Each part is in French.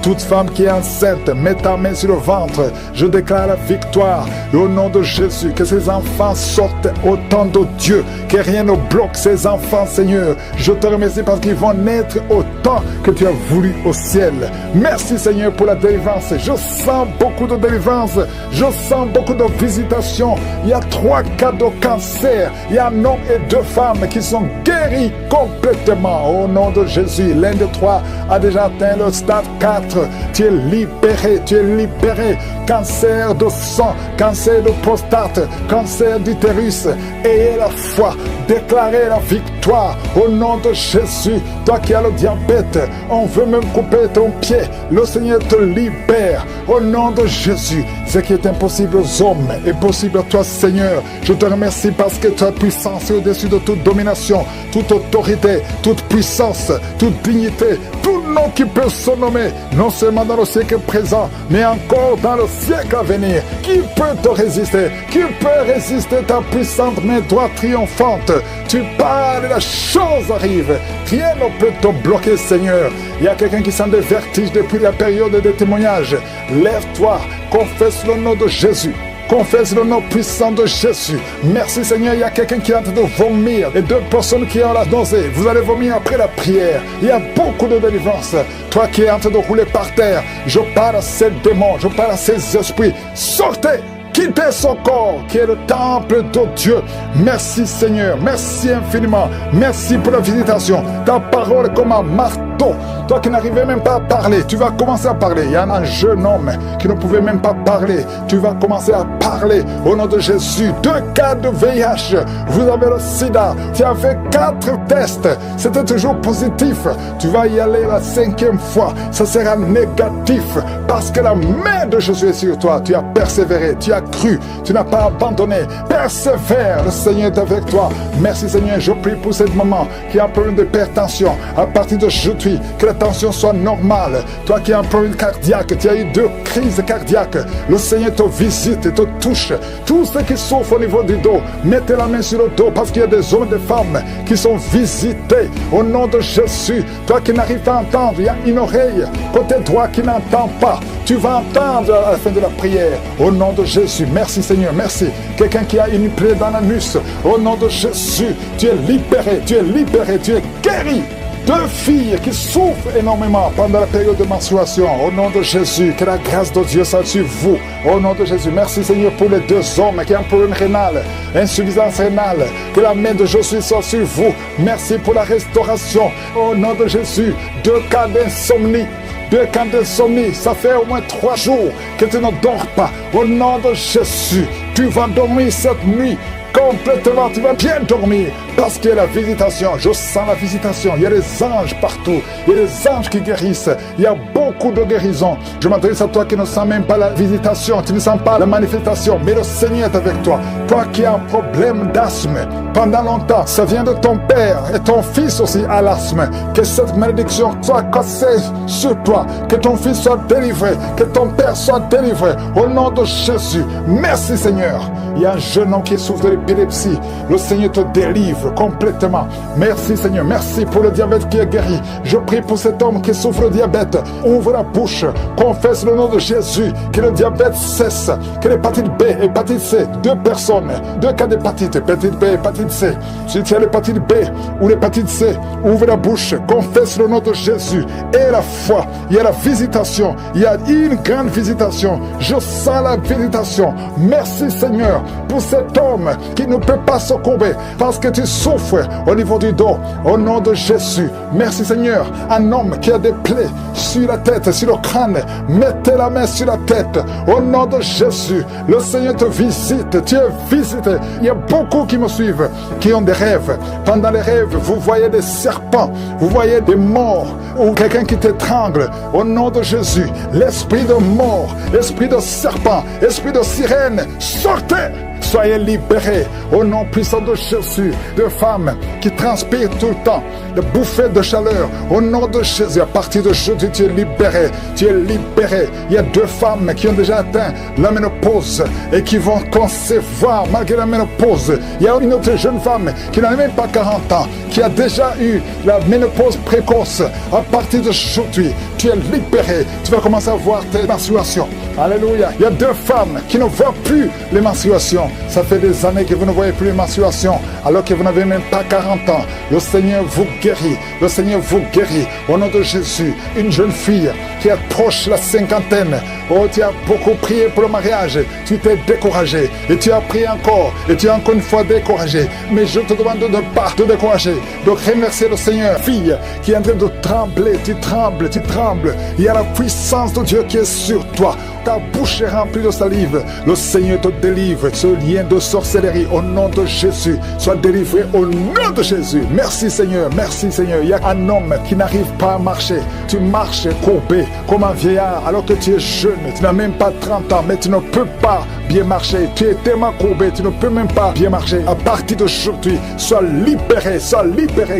Toute femme qui est enceinte, mets ta main sur le ventre. Je déclare la victoire. Et au nom de Jésus, que ces enfants sortent au temps de Dieu. Que rien ne bloque ces enfants, Seigneur. Je te remercie parce qu'ils vont naître au temps que tu as voulu au ciel. Merci, Seigneur, pour la délivrance. Je sens beaucoup de délivrance. Je sens beaucoup de visitations. Il y a 3 cas de cancer. Il y a un homme et 2 femmes qui sont guéris complètement. Au nom de Jésus, l'un de 3 a déjà atteint le stade 4, tu es libéré, tu es libéré. Cancer de sang, cancer de prostate, cancer d'utérus. Ayez la foi, déclarez la victoire au nom de Jésus. Toi qui as le diabète, on veut même couper ton pied. Le Seigneur te libère au nom de Jésus. Ce qui est impossible aux hommes est possible à toi, Seigneur. Je te remercie parce que ta puissance est au-dessus de toute domination, toute autorité, toute puissance, toute dignité, tout nom qui peut se nommer, non seulement dans le siècle présent, mais encore dans le siècle à venir. Qui peut te résister? Qui peut résister ta puissante main droite triomphante? Tu parles et la chose arrive. Rien ne peut te bloquer, Seigneur. Il y a quelqu'un qui sent des vertiges depuis la période des témoignages. Lève-toi, confesse le nom de Jésus. Confesse le nom puissant de Jésus. Merci, Seigneur. Il y a quelqu'un qui est en train de vomir et 2 personnes qui ont la nausée. Vous allez vomir après la prière. Il y a beaucoup de délivrance. Toi qui es en train de rouler par terre, je parle à ces démons, je parle à ces esprits. Sortez! Quittez son corps qui est le temple de Dieu. Merci, Seigneur. Merci infiniment. Merci pour la visitation. Ta parole est comme un marteau. Toi qui n'arrivais même pas à parler, tu vas commencer à parler. Il y a un jeune homme qui ne pouvait même pas parler. Tu vas commencer à parler au nom de Jésus. 2 cas de VIH. Vous avez le sida. Tu as fait 4 tests. C'était toujours positif. Tu vas y aller la 5e fois. Ça sera négatif parce que la main de Jésus est sur toi. Tu as persévéré. Tu as cru, tu n'as pas abandonné. Persévère, le Seigneur est avec toi. Merci, Seigneur. Je prie pour cette maman qui a un problème d'hypertension. À partir d'aujourd'hui, que la tension soit normale. Toi qui as un problème cardiaque, tu as eu 2 crises cardiaques. Le Seigneur te visite et te touche. Tous ceux qui souffrent au niveau du dos, mettez la main sur le dos parce qu'il y a des hommes et des femmes qui sont visités au nom de Jésus. Toi qui n'arrives pas à entendre, il y a une oreille côté droit qui n'entend pas. Tu vas entendre à la fin de la prière au nom de Jésus. Merci, Seigneur, merci. Quelqu'un qui a une plaie dans l'anus, au nom de Jésus, tu es libéré, tu es libéré, tu es guéri. 2 filles qui souffrent énormément pendant la période de menstruation, au nom de Jésus, que la grâce de Dieu soit sur vous, au nom de Jésus. Merci, Seigneur, pour les 2 hommes qui ont un problème rénal, insuffisance rénale, que la main de Jésus soit sur vous. Merci pour la restauration, au nom de Jésus. 2 cas d'insomnie. 2 cas d'insomnie, ça fait au moins 3 jours que tu ne dors pas. Au nom de Jésus, tu vas dormir cette nuit complètement, tu vas bien dormir parce qu'il y a la visitation. Je sens la visitation. Il y a des anges partout. Il y a des anges qui guérissent. Il y a beaucoup de guérisons. Je m'adresse à toi qui ne sens même pas la visitation, tu ne sens pas la manifestation, mais le Seigneur est avec toi. Toi qui as un problème d'asthme pendant longtemps, ça vient de ton père et ton fils aussi a l'asthme. Que cette malédiction soit cassée sur toi, que ton fils soit délivré, que ton père soit délivré au nom de Jésus. Merci, Seigneur. Il y a un jeune homme qui souffre de l'épilepsie. Le Seigneur te délivre complètement. Merci, Seigneur. Merci pour le diabète qui est guéri. Je prie pour cet homme qui souffre de diabète. Ouvre la bouche. Confesse le nom de Jésus. Que le diabète cesse. Que l'hépatite B, hépatite C, 2 personnes, 2 cas d'hépatite. Hépatite B, hépatite C. Si tu as l'hépatite B ou l'hépatite C, ouvre la bouche. Confesse le nom de Jésus. Et la foi. Il y a la visitation. Il y a une grande visitation. Je sens la visitation. Merci, Seigneur, pour cet homme qui ne peut pas se courber parce que tu souffres au niveau du dos. Au nom de Jésus, merci, Seigneur. Un homme qui a des plaies sur la tête, sur le crâne, mettez la main sur la tête. Au nom de Jésus, le Seigneur te visite. Tu es visité. Il y a beaucoup qui me suivent, qui ont des rêves. Pendant les rêves, vous voyez des serpents, vous voyez des morts ou quelqu'un qui t'étrangle. Au nom de Jésus, l'esprit de mort, l'esprit de serpent, l'esprit de sirène, sortez! Soyez libérés au nom puissant de Jésus. De femmes qui transpirent tout le temps, de bouffées de chaleur. Au nom de Jésus, à partir d'aujourd'hui, tu es libéré. Tu es libéré. Il y a 2 femmes qui ont déjà atteint la ménopause et qui vont concevoir malgré la ménopause. Il y a une autre jeune femme qui n'a même pas 40 ans, qui a déjà eu la ménopause précoce. À partir d'aujourd'hui, tu es libéré. Tu vas commencer à voir tes menstruations. Alléluia. Il y a 2 femmes qui ne voient plus les menstruations. Ça fait des années que vous ne voyez plus les menstruations, alors que vous n'avez même pas 40 ans. Le Seigneur vous guérit. Le Seigneur vous guérit. Au nom de Jésus, une jeune fille qui approche la cinquantaine. Oh, tu as beaucoup prié pour le mariage. Tu t'es découragé. Et tu as prié encore. Et tu es encore une fois découragé. Mais je te demande de ne pas te décourager. Donc remercier le Seigneur. Fille qui est en train de trembler. Tu trembles, tu trembles. Il y a la puissance de Dieu qui est sur toi. Ta bouche est remplie de salive. Le Seigneur te délivre. Ce lien de sorcellerie, au nom de Jésus, soit délivré au nom de Jésus. Merci Seigneur, merci Seigneur. Il y a un homme qui n'arrive pas à marcher. Tu marches courbé comme un vieillard alors que tu es jeune. Tu n'as même pas 30 ans, mais tu ne peux pas bien marcher. Tu es tellement courbé, tu ne peux même pas bien marcher. À partir d'aujourd'hui, sois libéré,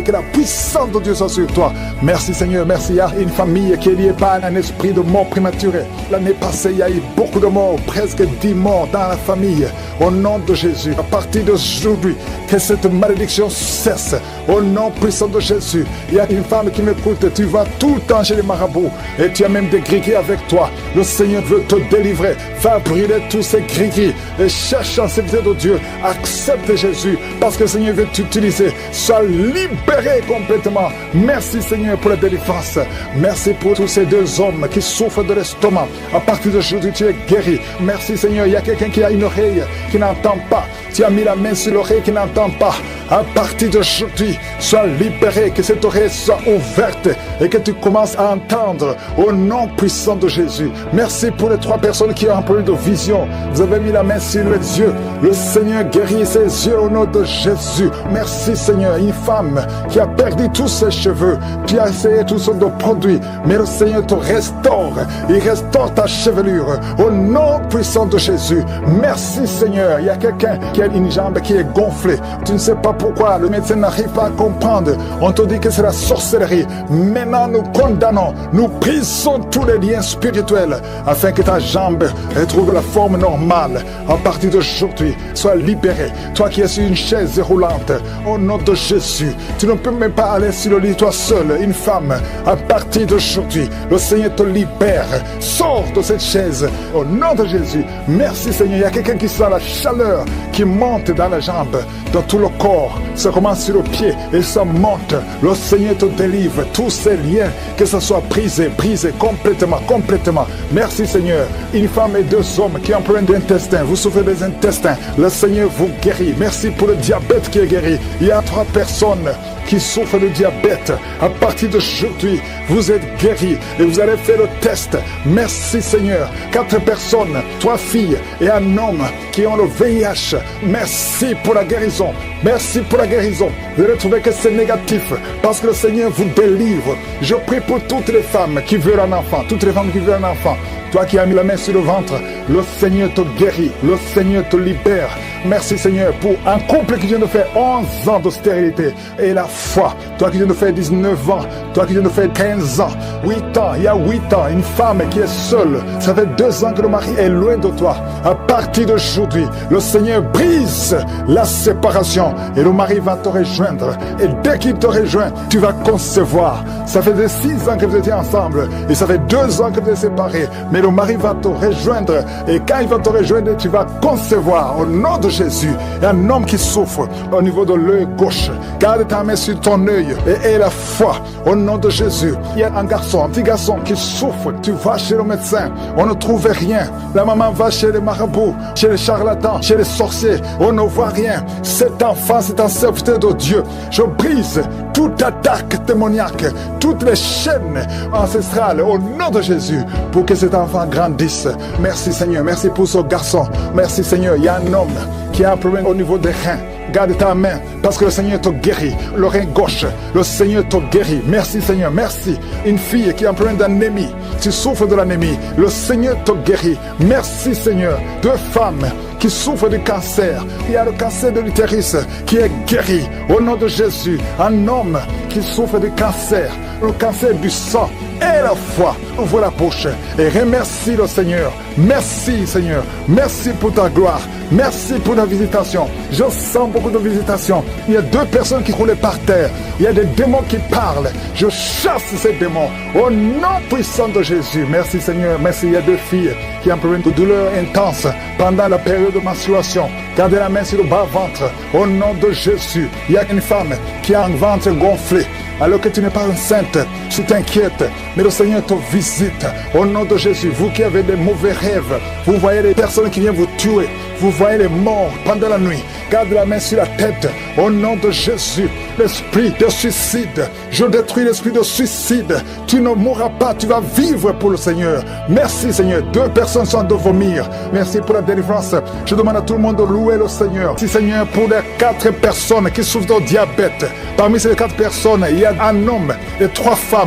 que la puissance de Dieu soit sur toi. Merci Seigneur, merci. Il y a une famille qui est liée par un esprit de mort prématurée. L'année passée, il y a eu beaucoup de morts, presque 10 morts dans la famille. Au nom de Jésus, à partir d'aujourd'hui, que cette malédiction cesse. Au nom puissant de Jésus, il y a une femme qui m'écoute. Tu vas tout le temps chez les marabouts et tu as même des gris-gris avec toi. Le Seigneur veut te délivrer. Va brûler tous ces gris-gris et cherche en serviteur de Dieu. Accepte Jésus parce que le Seigneur veut t'utiliser. Sois libéré complètement. Merci Seigneur pour la délivrance. Merci pour tous ces 2 hommes qui souffrent de l'estomac. À partir d'aujourd'hui, tu es guéri. Merci Seigneur. Il y a quelqu'un qui a une oreille qui n'entend pas. Tu as mis la main sur l'oreille qui n'entend pas. À partir d'aujourd'hui, sois libéré, que cette oreille soit ouverte et que tu commences à entendre au nom puissant de Jésus. Merci pour les 3 personnes qui ont un problème de vision. Vous avez mis la main sur les yeux. Le Seigneur guérit ses yeux au nom de Jésus. Merci Seigneur. Une femme qui a perdu tous ses cheveux. Tu as essayé toutes sortes de produits, mais le Seigneur te restaure. Il restaure ta chevelure au nom puissant de Jésus. Merci Seigneur. Il y a quelqu'un qui a une jambe qui est gonflée. Tu ne sais pas pourquoi. Le médecin n'arrive pas à comprendre. On te dit que c'est la sorcellerie. Maintenant, nous condamnons. Nous brisons tous les liens spirituels afin que ta jambe retrouve la forme normale. À partir d'aujourd'hui, sois libéré. Toi qui es sur une chaise roulante, au nom de Jésus, tu ne peux même pas aller sur le lit toi seul. Une femme, à partir d'aujourd'hui, le Seigneur te libère. Sors de cette chaise au nom de Jésus. Merci Seigneur. Il y a quelqu'un qui sent la chaleur qui monte dans la jambe, dans tout le corps. Ça commence sur le pied et ça monte. Le Seigneur te délivre. Tous ces liens, que ce soit brisé complètement. Merci Seigneur. Une femme et 2 hommes qui ont un problème d'intestin. Vous souffrez des intestins. Le Seigneur vous guérit. Merci pour le diabète qui est guéri. Il y a 3 personnes qui souffrent de diabète. À partir d'aujourd'hui, vous êtes guéris et vous allez faire le test. Merci Seigneur. 4 personnes, 3 filles et un homme qui ont le VIH. Merci pour la guérison. Merci pour la guérison. Vous allez trouver que c'est négatif parce que le Seigneur vous délivre. Je prie pour toutes les femmes qui veulent un enfant. Toutes les femmes qui veulent un enfant. Toi qui as mis la main sur le ventre, le Seigneur te guérit. Le Seigneur te libère. Merci Seigneur pour un couple qui vient de faire 11 ans de stérilité. Et la foi. Toi qui viens de faire 19 ans. Toi qui viens de faire 15 ans. 8 ans. Il y a 8 ans. Une femme qui est seule. Ça fait 2 ans que le mari est loin de toi. À partir d'aujourd'hui, le Seigneur brise la séparation. Et le mari va te rejoindre. Et dès qu'il te rejoint, tu vas concevoir. Ça fait 6 ans que vous étiez ensemble. Et ça fait 2 ans que vous êtes séparés. Mais le mari va te rejoindre. Et quand il va te rejoindre, tu vas concevoir au nom de Jésus. Il y a un homme qui souffre au niveau de l'œil gauche. Garde ta main sur ton œil et aie la foi au nom de Jésus. Il y a un petit garçon qui souffre. Tu vas chez le médecin, on ne trouve rien. La maman va chez les marabouts, chez les charlatans, chez les sorciers. On ne voit rien. Cet enfant, c'est un serviteur de Dieu. Je brise toute attaque démoniaque, toutes les chaînes ancestrales au nom de Jésus pour que cet enfant grandisse. Merci Seigneur, merci pour ce garçon. Merci Seigneur, il y a un homme qui a un problème au niveau des reins. Garde ta main parce que le Seigneur te guérit. Le rein gauche, le Seigneur te guérit. Merci Seigneur, merci. Une fille qui a un problème d'anémie, tu souffres de l'anémie, le Seigneur te guérit. Merci Seigneur. 2 femmes qui souffrent du cancer. Il y a le cancer de l'utérus qui est guéri au nom de Jésus. Un homme qui souffre du cancer, le cancer du sang, et la foi. Ouvre la bouche et remercie le Seigneur. Merci Seigneur. Merci pour ta gloire. Merci pour la visitation. Je sens beaucoup de visitations. Il y a 2 personnes qui roulaient par terre. Il y a des démons qui parlent. Je chasse ces démons au nom puissant de Jésus. Merci Seigneur. Merci. Il y a 2 filles qui ont problème de douleur intense pendant la période de menstruation. Gardez la main sur le bas-ventre. Au nom de Jésus. Il y a une femme qui a un ventre gonflé. Alors que tu n'es pas enceinte, tu t'inquiètes, mais le Seigneur te visite. Au nom de Jésus, vous qui avez des mauvais rêves, vous voyez les personnes qui viennent vous tuer, vous voyez les morts pendant la nuit, garde la main sur la tête. Au nom de Jésus, l'esprit de suicide, je détruis l'esprit de suicide. Tu ne mourras pas, tu vas vivre pour le Seigneur. Merci Seigneur. 2 personnes sont de vomir. Merci pour la délivrance. Je demande à tout le monde de louer le Seigneur. Merci Seigneur pour les 4 personnes qui souffrent de diabète. Parmi ces 4 personnes, il y a un homme et 3 femmes.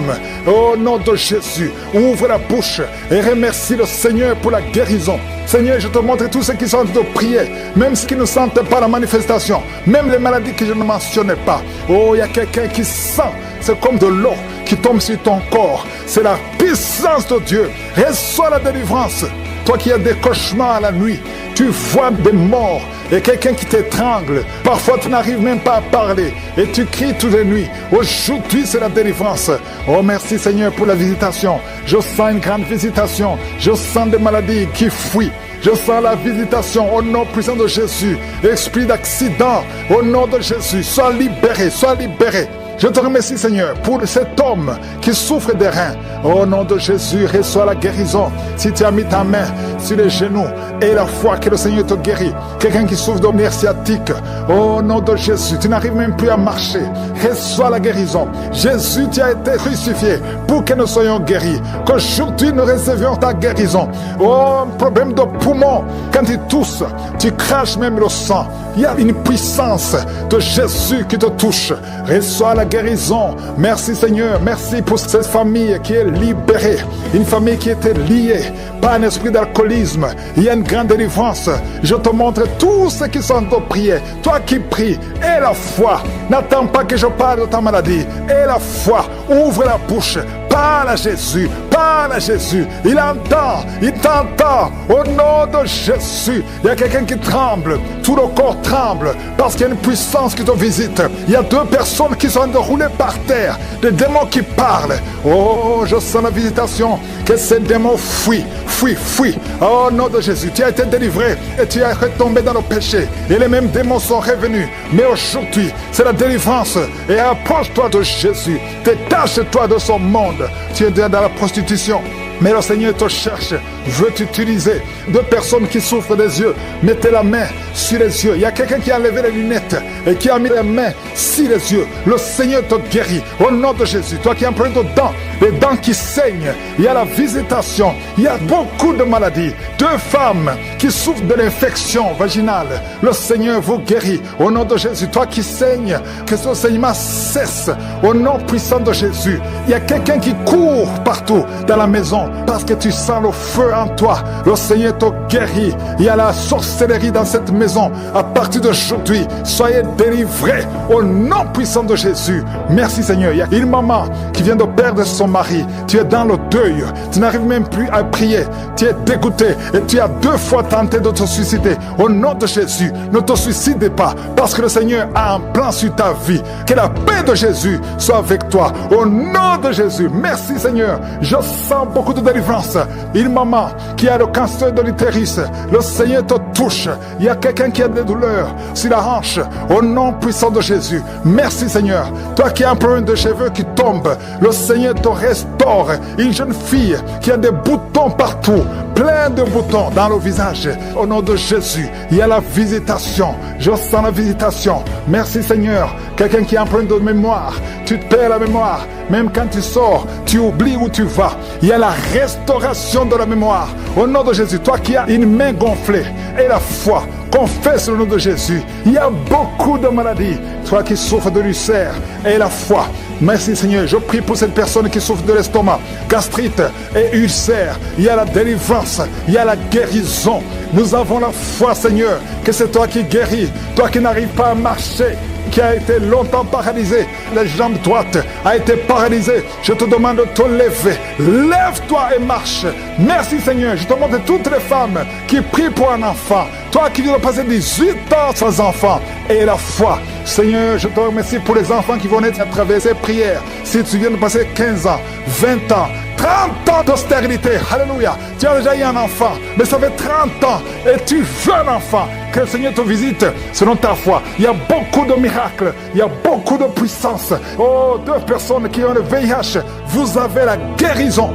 Au nom de Jésus, ouvre la bouche et remercie le Seigneur pour la guérison. Seigneur, je te montre tous ceux qui sont en train de prier, même ceux qui ne sentent pas la manifestation, même les maladies que je ne mentionnais pas. Oh, il y a quelqu'un qui sent, c'est comme de l'eau qui tombe sur ton corps. C'est la puissance de Dieu. Reçois la délivrance. Toi qui as des cauchemars la nuit, tu vois des morts et quelqu'un qui t'étrangle. Parfois, tu n'arrives même pas à parler et tu cries toutes les nuits. Aujourd'hui, c'est la délivrance. Oh, merci Seigneur pour la visitation. Je sens une grande visitation. Je sens des maladies qui fuient. Je sens la visitation au nom puissant de Jésus. Esprit d'accident, au nom de Jésus, sois libéré, sois libéré. Je te remercie Seigneur pour cet homme qui souffre des reins. Au nom de Jésus, reçois la guérison. Si tu as mis ta main sur les genoux et la foi que le Seigneur te guérit. Quelqu'un qui souffre de nerfs sciatiques. Au nom de Jésus, tu n'arrives même plus à marcher. Reçois la guérison. Jésus, tu as été crucifié pour que nous soyons guéris. Qu'aujourd'hui nous recevions ta guérison. Oh, un problème de poumon. Quand tu tousses, tu craches même le sang. Il y a une puissance de Jésus qui te touche. Reçois la guérison. Merci Seigneur. Merci pour cette famille qui est libérée. Une famille qui était liée par un esprit d'alcoolisme. Il y a une grande délivrance. Je te montre tous ceux qui sont de prier. Toi qui pries, et la foi. N'attends pas que je parle de ta maladie. Et la foi. Ouvre la bouche. Parle à Jésus. Parle à Jésus. Il entend. Il t'entend. Au nom de Jésus. Il y a quelqu'un qui tremble. Tout le corps tremble. Parce qu'il y a une puissance qui te visite. Il y a 2 personnes qui sont de rouler par terre. Des démons qui parlent. Oh, je sens la visitation. Que ces démons fuient. Fuis, fuis. Oh, au nom de Jésus. Tu as été délivré. Et tu es retombé dans le péché. Et les mêmes démons sont revenus. Mais aujourd'hui, c'est la délivrance. Et approche-toi de Jésus. Détache-toi de son monde. Tu es dans la prostitution. Mais le Seigneur te cherche, veut t'utiliser. 2 personnes qui souffrent des yeux, mettez la main sur les yeux. Il y a quelqu'un qui a enlevé les lunettes et qui a mis les mains sur les yeux. Le Seigneur te guérit au nom de Jésus. Toi qui as plein de dents, les dents qui saignent, il y a la visitation. Il y a beaucoup de maladies. 2 femmes qui souffrent de l'infection vaginale. Le Seigneur vous guérit au nom de Jésus. Toi qui saignes, que ce saignement cesse au nom puissant de Jésus. Il y a quelqu'un qui court partout dans la maison parce que tu sens le feu en toi. Le Seigneur te guérit. Il y a la sorcellerie dans cette maison. À partir d'aujourd'hui, soyez délivrés au nom puissant de Jésus. Merci Seigneur. Il y a une maman qui vient de perdre son mari. Tu es dans le deuil. Tu n'arrives même plus à prier. Tu es dégoûté et tu as 2 fois tenté de te suicider. Au nom de Jésus, ne te suicide pas parce que le Seigneur a un plan sur ta vie. Que la paix de Jésus soit avec toi. Au nom de Jésus. Merci Seigneur. Je sens beaucoup de délivrance. Une maman qui a le cancer de l'utérus, le Seigneur te touche. Il y a quelqu'un qui a des douleurs sur la hanche. Au nom puissant de Jésus. Merci Seigneur. Toi qui as un problème de cheveux qui tombent, le Seigneur te restaure. Une jeune fille qui a des boutons partout, plein de boutons dans le visage. Au nom de Jésus, il y a la visitation. Je sens la visitation. Merci Seigneur. Quelqu'un qui a un problème de mémoire, tu te perds la mémoire. Même quand tu sors, tu oublies où tu vas. Il y a la restauration de la mémoire. Au nom de Jésus, toi qui as une main gonflée et la foi, confesse le nom de Jésus. Il y a beaucoup de maladies. Toi qui souffres de l'ulcère et la foi. Merci Seigneur. Je prie pour cette personne qui souffre de l'estomac, gastrite et ulcère. Il y a la délivrance. Il y a la guérison. Nous avons la foi Seigneur que c'est toi qui guéris. Toi qui n'arrives pas à marcher. qui a été longtemps paralysée, la jambe droite a été paralysée, je te demande de te lever. Lève-toi et marche. Merci Seigneur. Je te montre toutes les femmes qui prient pour un enfant. Toi qui viens de passer 18 ans sans enfant et la foi. Seigneur, je te remercie pour les enfants qui vont naître à travers ces prières. Si tu viens de passer 15 ans, 20 ans, 30 ans d'austérité, alléluia. Tu as déjà eu un enfant, mais ça fait 30 ans et tu veux un enfant. Que le Seigneur te visite selon ta foi. Il y a beaucoup de miracles, il y a beaucoup de puissance. Oh, 2 personnes qui ont le VIH, vous avez la guérison.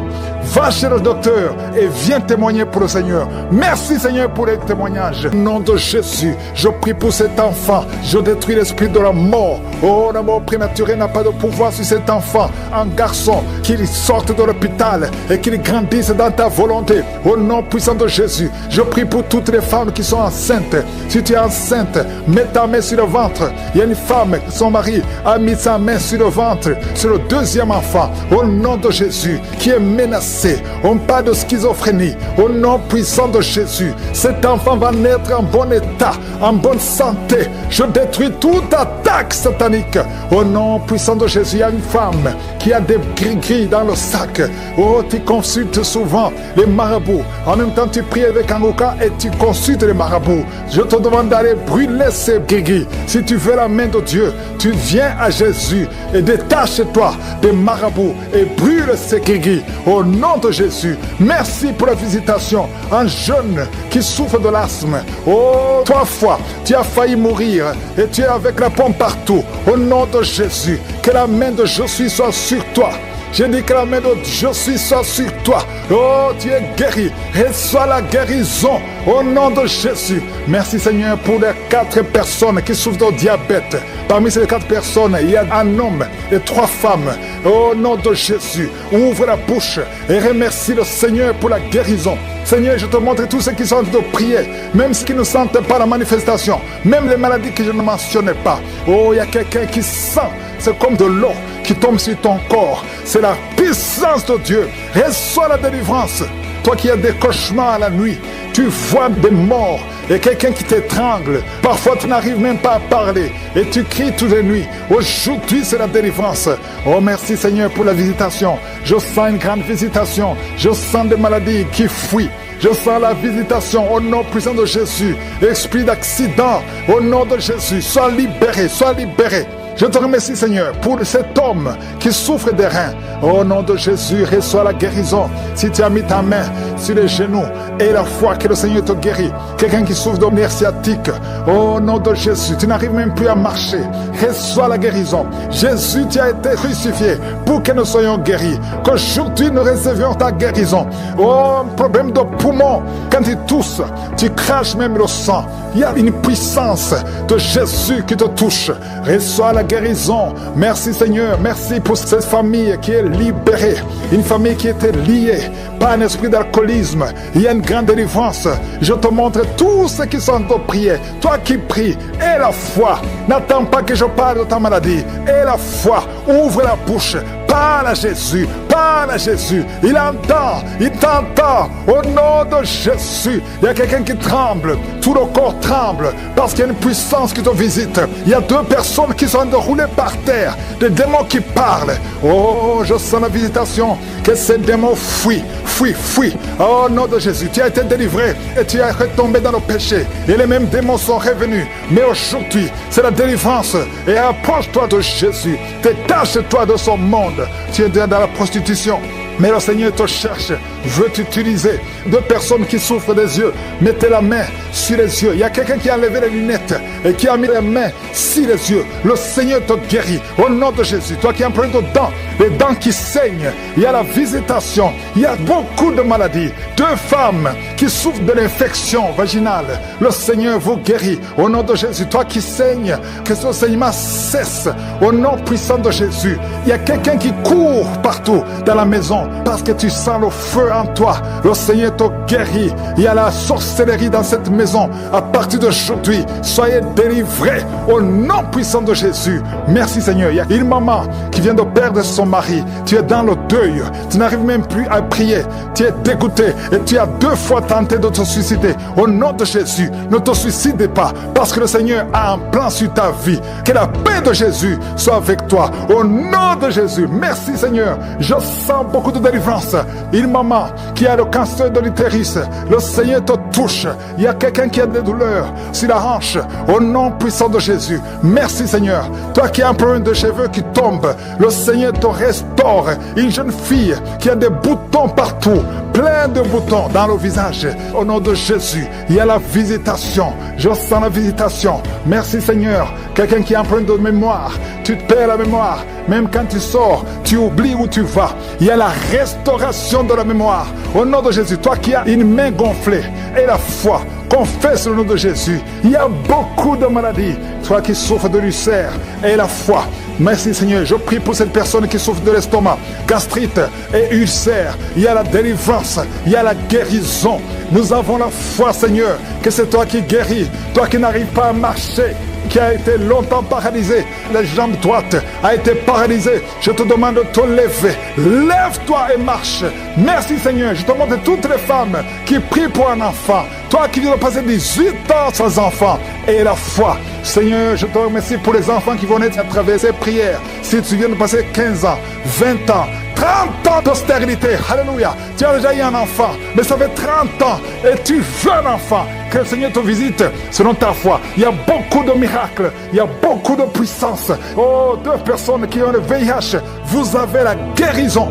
Va chez le docteur et viens témoigner pour le Seigneur. Merci Seigneur pour les témoignages. Au nom de Jésus, je prie pour cet enfant. Je détruis l'esprit de la mort. Oh, la mort prématurée n'a pas de pouvoir sur cet enfant. Un garçon, qu'il sorte de l'hôpital et qu'il grandisse dans ta volonté. Au nom puissant de Jésus, je prie pour toutes les femmes qui sont enceintes. Si tu es enceinte, mets ta main sur le ventre. Il y a une femme, son mari a mis sa main sur le ventre, sur le 2e enfant. Au nom de Jésus, qui est menacé. On parle de schizophrénie. Au nom puissant de Jésus, cet enfant va naître en bon état, en bonne santé. Je détruis toute attaque satanique. Au nom puissant de Jésus, il y a une femme qui a des gris-gris dans le sac. Oh, tu consultes souvent les marabouts. En même temps, tu pries avec Angouka et tu consultes les marabouts. Je te demande d'aller brûler ces gris-gris. Si tu veux la main de Dieu, tu viens à Jésus et détache-toi des marabouts et brûle ces gris-gris. Au nom de Jésus, merci pour la visitation. Un jeune qui souffre de l'asthme. Oh, 3 fois, tu as failli mourir et tu es avec la pompe partout. Au nom de Jésus, que la main de Jésus soit sur toi. Je dis que la main de Jésus soit sur toi. Oh, tu es guéri. Reçois la guérison au nom de Jésus. Merci Seigneur pour les 4 personnes qui souffrent de diabète. Parmi ces 4 personnes, il y a un homme et 3 femmes. Au nom de Jésus, ouvre la bouche et remercie le Seigneur pour la guérison. Seigneur, je te montre tous ceux qui sont en train de prier, même ceux qui ne sentent pas la manifestation, même les maladies que je ne mentionnais pas. Oh, il y a quelqu'un qui sent, c'est comme de l'eau qui tombe sur ton corps. C'est la puissance de Dieu. Reçois la délivrance. Toi qui as des cauchemars la nuit, tu vois des morts et quelqu'un qui t'étrangle. Parfois, tu n'arrives même pas à parler et tu cries toutes les nuits. Aujourd'hui, c'est la délivrance. Oh, merci Seigneur pour la visitation. Je sens une grande visitation. Je sens des maladies qui fuient. Je sens la visitation au nom puissant de Jésus. Esprit d'accident, au nom de Jésus, sois libéré, sois libéré. Je te remercie Seigneur pour cet homme qui souffre des reins. Au nom de Jésus, reçois la guérison. Si tu as mis ta main sur les genoux et la foi que le Seigneur te guérit. Quelqu'un qui souffre de nerfs sciatiques. Au nom de Jésus, tu n'arrives même plus à marcher. Reçois la guérison. Jésus, tu as été crucifié pour que nous soyons guéris. Qu'aujourd'hui nous recevions ta guérison. Oh, un problème de poumon. Quand tu tousses, tu craches même le sang. Il y a une puissance de Jésus qui te touche. Reçois la guérison. Merci Seigneur. Merci pour cette famille qui est libérée. Une famille qui était liée par un esprit d'alcoolisme. Il y a une grande délivrance. Je te montre tous ceux qui sont en train de prier. Toi qui pries, aie la foi. N'attends pas que je parle de ta maladie. Aie la foi. Ouvre la bouche. Parle à Jésus. Parle à Jésus. Il entend. Il t'entend. Au nom de Jésus. Il y a quelqu'un qui tremble. Tout le corps tremble parce qu'il y a une puissance qui te visite. Il y a 2 personnes qui sont en train de rouler par terre. Des démons qui parlent. Oh, je sens la visitation. Que ces démons fuient. Fuis, fuis. Oh, nom de Jésus, tu as été délivré et tu es retombé dans le péché. Et les mêmes démons sont revenus. Mais aujourd'hui, c'est la délivrance. Et approche-toi de Jésus. Détache-toi de son monde. Tu es dans la prostitution. Mais le Seigneur te cherche, veut t'utiliser. 2 personnes qui souffrent des yeux, mettez la main sur les yeux. Il y a quelqu'un qui a enlevé les lunettes et qui a mis la main sur les yeux. Le Seigneur te guérit au nom de Jésus. Toi qui as un problème de dents, les dents qui saignent, il y a la visitation. Il y a beaucoup de maladies. 2 femmes qui souffrent de l'infection vaginale. Le Seigneur vous guérit au nom de Jésus. Toi qui saignes, que ce saignement cesse au nom puissant de Jésus. Il y a quelqu'un qui court partout dans la maison parce que tu sens le feu en toi. Le Seigneur te guérit. Il y a la sorcellerie dans cette maison. À partir d'aujourd'hui, soyez délivrés au nom puissant de Jésus. Merci Seigneur. Il y a une maman qui vient de perdre son mari. Tu es dans le deuil. Tu n'arrives même plus à prier. Tu es dégoûté. et tu as 2 fois tenté de te suicider. Au nom de Jésus, ne te suicide pas, parce que le Seigneur a un plan sur ta vie. Que la paix de Jésus soit avec toi. Au nom de Jésus, merci Seigneur. Je sens beaucoup de délivrance. Une maman qui a le cancer de l'utérus, le Seigneur te touche. Il y a quelqu'un qui a des douleurs sur la hanche. Au nom puissant de Jésus, merci Seigneur. Toi qui as un problème de cheveux qui tombe, le Seigneur te restaure. Une jeune fille qui a des boutons partout, plein de boutons dans le visage. Au nom de Jésus, il y a la visitation. Je sens la visitation. Merci Seigneur. Quelqu'un qui a un problème de mémoire, tu te perds la mémoire. Même quand tu sors, tu oublies où tu vas. Il y a la restauration de la mémoire. Au nom de Jésus, toi qui as une main gonflée et la foi, confesse le nom de Jésus. Il y a beaucoup de maladies. Toi qui souffres de l'ulcère et la foi. Merci Seigneur. Je prie pour cette personne qui souffre de l'estomac, gastrite et ulcère. Il y a la délivrance. Il y a la guérison. Nous avons la foi Seigneur que c'est toi qui guéris. Toi qui n'arrives pas à marcher, qui a été longtemps paralysé, la jambe droite a été paralysée. Je te demande de te lever. Lève-toi et marche. Merci Seigneur. Je te demande de toutes les femmes qui prient pour un enfant. Toi qui viens de passer 18 ans sans enfant et la foi. Seigneur, je te remercie pour les enfants qui vont naître à travers ces prières. Si tu viens de passer 15 ans, 20 ans, 30 ans de stérilité, alléluia. Tu as déjà eu un enfant, mais ça fait 30 ans et tu veux un enfant. Que le Seigneur te visite selon ta foi. Il y a beaucoup de miracles, il y a beaucoup de puissance. Oh, 2 personnes qui ont le VIH, vous avez la guérison.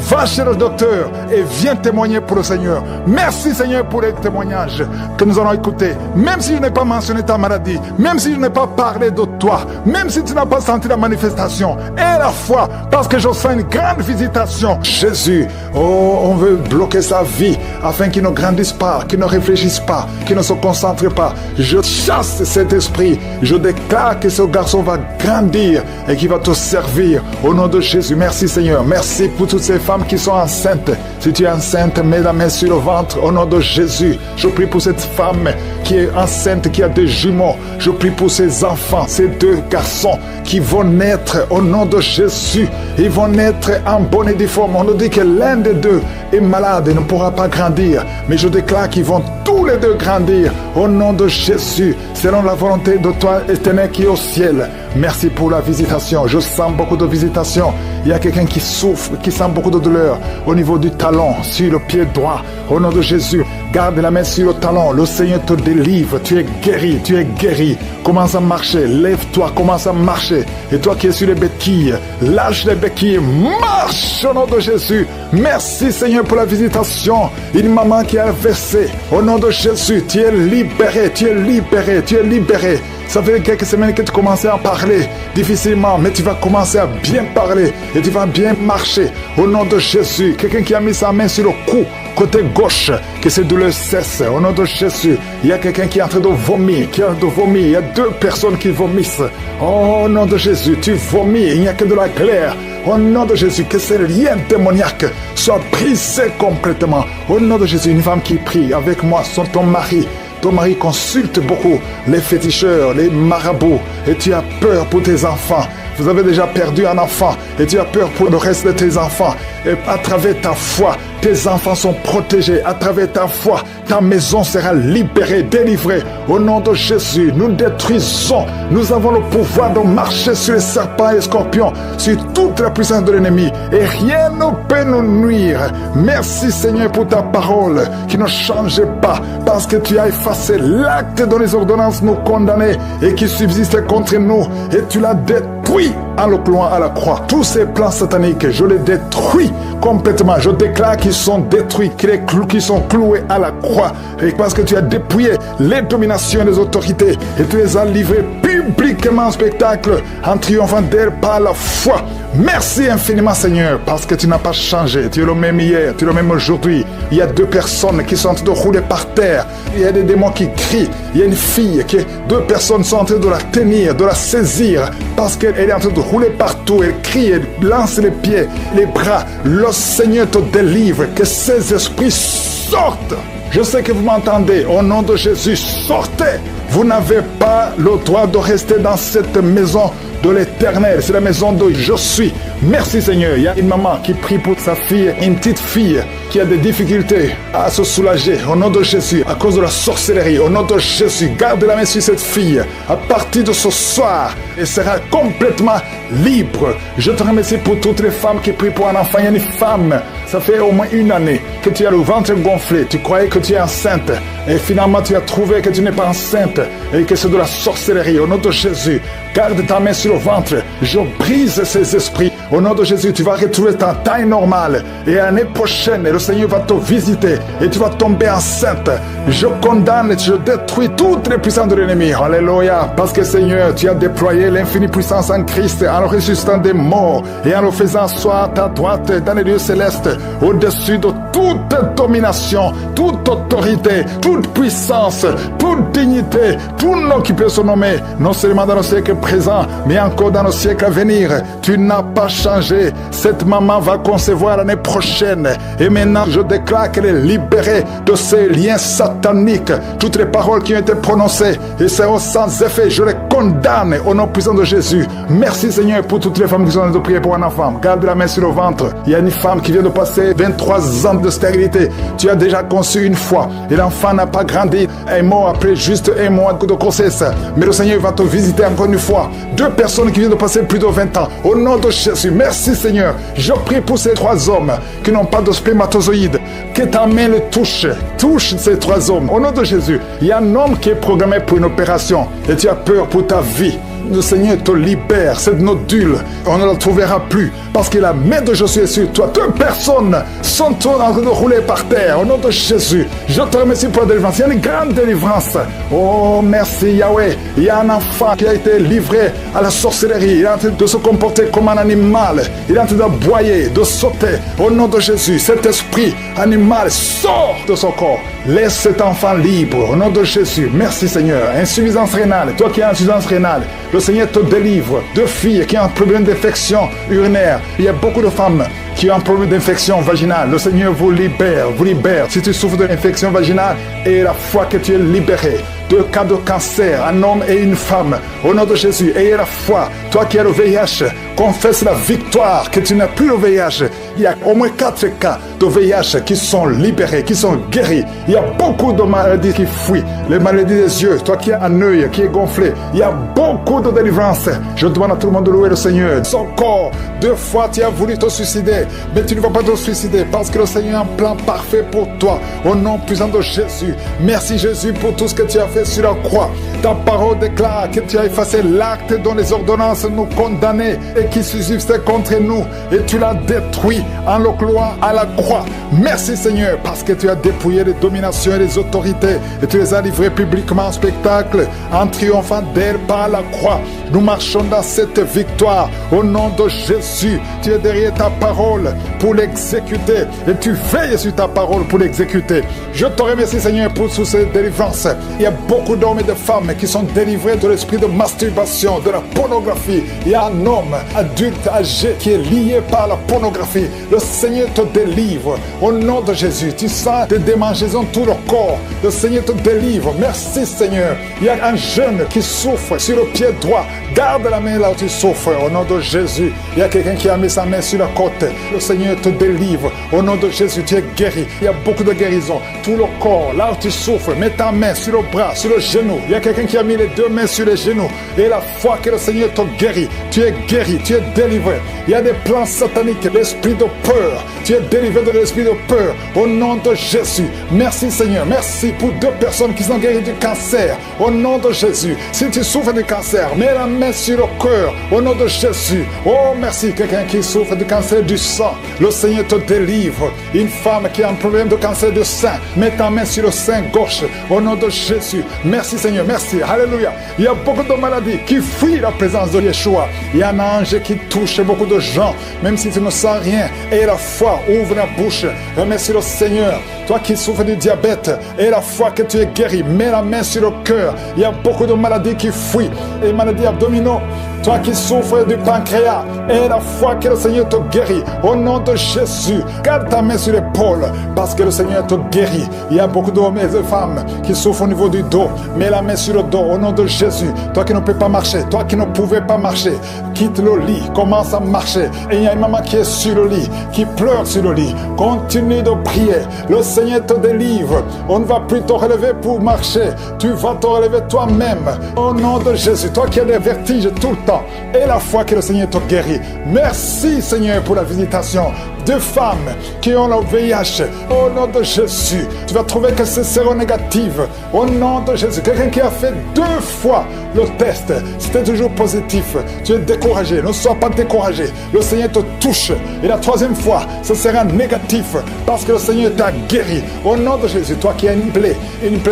Va chez le docteur et viens témoigner pour le Seigneur. Merci Seigneur pour les témoignages que nous allons écouter. Même si je n'ai pas mentionné ta maladie, même si je n'ai pas parlé de toi, même si tu n'as pas senti la manifestation, et la foi, parce que je sens une grande visitation. Jésus, oh, on veut bloquer sa vie afin qu'il ne grandisse pas, qu'il ne réfléchisse pas, qu'il ne se concentre pas. Je chasse cet esprit. Je déclare que ce garçon va grandir et qu'il va te servir. Au nom de Jésus, merci Seigneur. Merci pour toutes ces femmes qui sont enceintes. Si tu es enceinte, mets la main sur le ventre au nom de Jésus. Je prie pour cette femme qui est enceinte, qui a des jumeaux. Je prie pour ces enfants, ces 2 garçons qui vont naître au nom de Jésus. Ils vont naître en bonne et due forme. On nous dit que l'un des 2 est malade et ne pourra pas grandir. Mais je déclare qu'ils vont tous les 2 grandir au nom de Jésus, selon la volonté de toi, Éternel, qui est au ciel. Merci pour la visitation. Je sens beaucoup de visitation. Il y a quelqu'un qui souffre, qui sent beaucoup de douleur au niveau du talon, sur le pied droit. Au nom de Jésus, garde la main sur le talon. Le Seigneur te délivre. Tu es guéri, tu es guéri. Commence à marcher. Lève-toi, commence à marcher. Et toi qui es sur les béquilles, lâche les béquilles. Marche au nom de Jésus. Merci Seigneur pour la visitation. Une maman qui a versé. Au nom de Jésus, tu es libéré, tu es libéré, tu es libéré. Ça fait quelques semaines que tu commençais à parler difficilement, mais tu vas commencer à bien parler et tu vas bien marcher. Au nom de Jésus, quelqu'un qui a mis sa main sur le cou, côté gauche, que ces douleurs cessent. Au nom de Jésus, il y a quelqu'un qui est en train de vomir, Il y a 2 personnes qui vomissent. Oh, au nom de Jésus, tu vomis, il n'y a que de la glaire. Au nom de Jésus, que ces liens démoniaques soient brisés complètement. Au nom de Jésus, une femme qui prie avec moi, son ton mari. Ton mari consulte beaucoup les féticheurs, les marabouts, et tu as peur pour tes enfants. Vous avez déjà perdu un enfant et tu as peur pour le reste de tes enfants. Et à travers ta foi, tes enfants sont protégés. À travers ta foi, ta maison sera libérée, délivrée. Au nom de Jésus, nous détruisons. Nous avons le pouvoir de marcher sur les serpents et les scorpions, sur toute la puissance de l'ennemi. Et rien ne peut nous nuire. Merci Seigneur pour ta parole qui ne change pas, parce que tu as effacé l'acte dont les ordonnances nous condamnaient et qui subsistait contre nous. Et tu l'as détruit en le clouant à la croix. Tous ces plans sataniques, je les détruis complètement. Je déclare qu'ils sont détruits, qu'ils sont cloués à la croix. Et parce que tu as dépouillé les dominations et les autorités et tu les as livrés publiquement en spectacle en triomphant d'elles par la foi. Merci infiniment Seigneur, parce que tu n'as pas changé. Tu es le même hier, tu es le même aujourd'hui. Il y a 2 personnes qui sont en train de rouler par terre. Il y a des démons qui crient. Il y a une fille qui, 2 personnes sont en train de la tenir, de la saisir, parce qu'elle est en train de rouler partout. Elle crie, elle lance les pieds, les bras. Le Seigneur te délivre, que ces esprits sortent. Je sais que vous m'entendez. Au nom de Jésus, sortez. Vous n'avez pas le droit de rester dans cette maison de l'Éternel. C'est la maison de je suis. Merci Seigneur. Il y a une maman qui prie pour sa fille, une petite fille qui a des difficultés à se soulager, au nom de Jésus, à cause de la sorcellerie, au nom de Jésus, garde la main sur cette fille. À partir de ce soir, elle sera complètement libre. Je te remercie pour toutes les femmes qui prient pour un enfant. Il y a une femme, ça fait au moins 1 année que tu as le ventre gonflé, tu croyais que tu es enceinte, et finalement tu as trouvé que tu n'es pas enceinte, et que c'est de la sorcellerie. Au nom de Jésus, garde ta main sur le ventre, je brise ces esprits. Au nom de Jésus, tu vas retrouver ta taille normale. Et l'année prochaine, le Seigneur va te visiter et tu vas tomber enceinte. Je condamne, je détruis toutes les puissances de l'ennemi. Alléluia. Parce que Seigneur, tu as déployé l'infinie puissance en Christ, en le ressuscitant des morts et en le faisant asseoir à ta droite dans les lieux célestes, au-dessus de toute domination, toute autorité, toute puissance, toute dignité, tout nom qui peut se nommer, non seulement dans le siècle présent, mais encore dans le siècle à venir. Tu n'as pas changé. Cette maman va concevoir l'année prochaine. Et maintenant, je déclare qu'elle est libérée de ces liens sataniques. Toutes les paroles qui ont été prononcées et seront sans effet, je les condamne au nom puissant de Jésus. Merci Seigneur pour toutes les femmes qui sont en train de prier pour un enfant. Garde la main sur le ventre. Il y a une femme qui vient de passer 23 ans de stérilité. Tu as déjà conçu une fois et l'enfant n'a pas grandi. Elle est mort après juste 1 mois de grossesse. Mais le Seigneur va te visiter encore une fois. 2 personnes qui viennent de passer plus de 20 ans. Au nom de Jésus, merci Seigneur. Je prie pour ces 3 hommes qui n'ont pas de spermatozoïdes. Que ta main le touche. Touche ces 3 hommes. Au nom de Jésus, il y a un homme qui est programmé pour une opération et tu as peur pour ta vie. Le Seigneur te libère, cette nodule, on ne la trouvera plus, parce que la main de Jésus est sur toi. 2 personnes sont en train de rouler par terre, au nom de Jésus. Je te remercie pour la délivrance, il y a une grande délivrance. Oh, merci Yahweh. Il y a un enfant qui a été livré à la sorcellerie, il est en train de se comporter comme un animal, il est en train d'aboyer, de sauter, au nom de Jésus. Cet esprit animal sort de son corps. Laisse cet enfant libre, au nom de Jésus. Merci Seigneur. Insuffisance rénale, toi qui as insuffisance rénale, le Seigneur te délivre. 2 filles qui ont un problème d'infection urinaire. Il y a beaucoup de femmes qui ont un problème d'infection vaginale. Le Seigneur vous libère, vous libère. Si tu souffres d'infection vaginale, et la foi que tu es libéré. 2 cas de cancer, un homme et une femme. Au nom de Jésus, ayez la foi. Toi qui as le VIH, confesse la victoire, que tu n'as plus le VIH. Il y a au moins 4 cas de VIH qui sont libérés, qui sont guéris. Il y a beaucoup de maladies qui fuient. Les maladies des yeux, toi qui as un œil qui est gonflé. Il y a beaucoup de délivrance. Je demande à tout le monde de louer le Seigneur. Son corps, 2 fois tu as voulu te suicider, mais tu ne vas pas te suicider parce que le Seigneur a un plan parfait pour toi. Au nom puissant de Jésus. Merci Jésus pour tout ce que tu as fait sur la croix. Ta parole déclare que tu as effacé l'acte dont les ordonnances nous condamnaient et qui subsistait contre nous, et tu l'as détruit en le clouant à la croix. Merci Seigneur, parce que tu as dépouillé les dominations et les autorités et tu les as livrées publiquement en spectacle en triomphant d'elles par la croix. Nous marchons dans cette victoire au nom de Jésus. Tu es derrière ta parole pour l'exécuter et tu veilles sur ta parole pour l'exécuter. Je te remercie Seigneur pour toutes ces délivrances. Il y a beaucoup d'hommes et de femmes qui sont délivrés de l'esprit de masturbation, de la pornographie. Il y a un homme adulte âgé qui est lié par la pornographie. Le Seigneur te délivre au nom de Jésus. Tu sens des démangeaisons tout le corps. Le Seigneur te délivre. Merci Seigneur. Il y a un jeune qui souffre sur le pied droit. Garde la main là où tu souffres au nom de Jésus. Il y a quelqu'un qui a mis sa main sur la côte. Le Seigneur te délivre au nom de Jésus. Tu es guéri. Il y a beaucoup de guérison. Tout le corps, là où tu souffres, mets ta main sur le bras, sur le genou. Il y a quelqu'un qui a mis les 2 mains sur les genoux. Et la foi que le Seigneur te guérit. Tu es guéri, tu es délivré. Il y a des plans sataniques, l'esprit de peur. Tu es délivré de l'esprit de peur au nom de Jésus. Merci Seigneur. Merci pour 2 personnes qui sont guéries du cancer au nom de Jésus. Si tu souffres du cancer, mets la main sur le cœur au nom de Jésus. Oh merci. Quelqu'un qui souffre du cancer du sang, le Seigneur te délivre. Une femme qui a un problème de cancer du sein, mets ta main sur le sein gauche au nom de Jésus. Merci Seigneur. Merci. Alléluia. Il y a beaucoup de maladies qui fuient la présence de Yeshua. Il y a un ange qui touche beaucoup de gens, même si tu ne sens rien. Et la foi, ouvre la bouche. Remercie le Seigneur. Toi qui souffres du diabète, et la foi que tu es guéri, mets la main sur le cœur. Il y a beaucoup de maladies qui fuient. Et maladies abdominaux, Toi qui souffres du pancréas, et la foi que le Seigneur te guérit, au nom de Jésus, garde ta main sur l'épaule, parce que le Seigneur te guérit. Il y a beaucoup d'hommes et de femmes qui souffrent au niveau du dos. Mets la main sur le dos, au nom de Jésus. Toi qui ne peux pas marcher, toi qui ne pouvais pas marcher, quitte le lit, commence à marcher. Et il y a une maman qui est sur le lit, qui pleure sur le lit. Continue de prier. Le Seigneur te délivre. On ne va plus te relever pour marcher. Tu vas te relever toi-même. Au nom de Jésus, toi qui as des vertiges tout le temps, et la foi que le Seigneur te guérit. Merci Seigneur pour la visitation de femmes qui ont le VIH. Au nom de Jésus, tu vas trouver que c'est séronégative. Au nom de Jésus, quelqu'un qui a fait 2 fois le test, c'était toujours positif. Tu es découragé, ne sois pas découragé. Le Seigneur te touche. Et la 3e fois, ce sera négatif parce que le Seigneur t'a guéri. Au nom de Jésus, toi qui as une plaie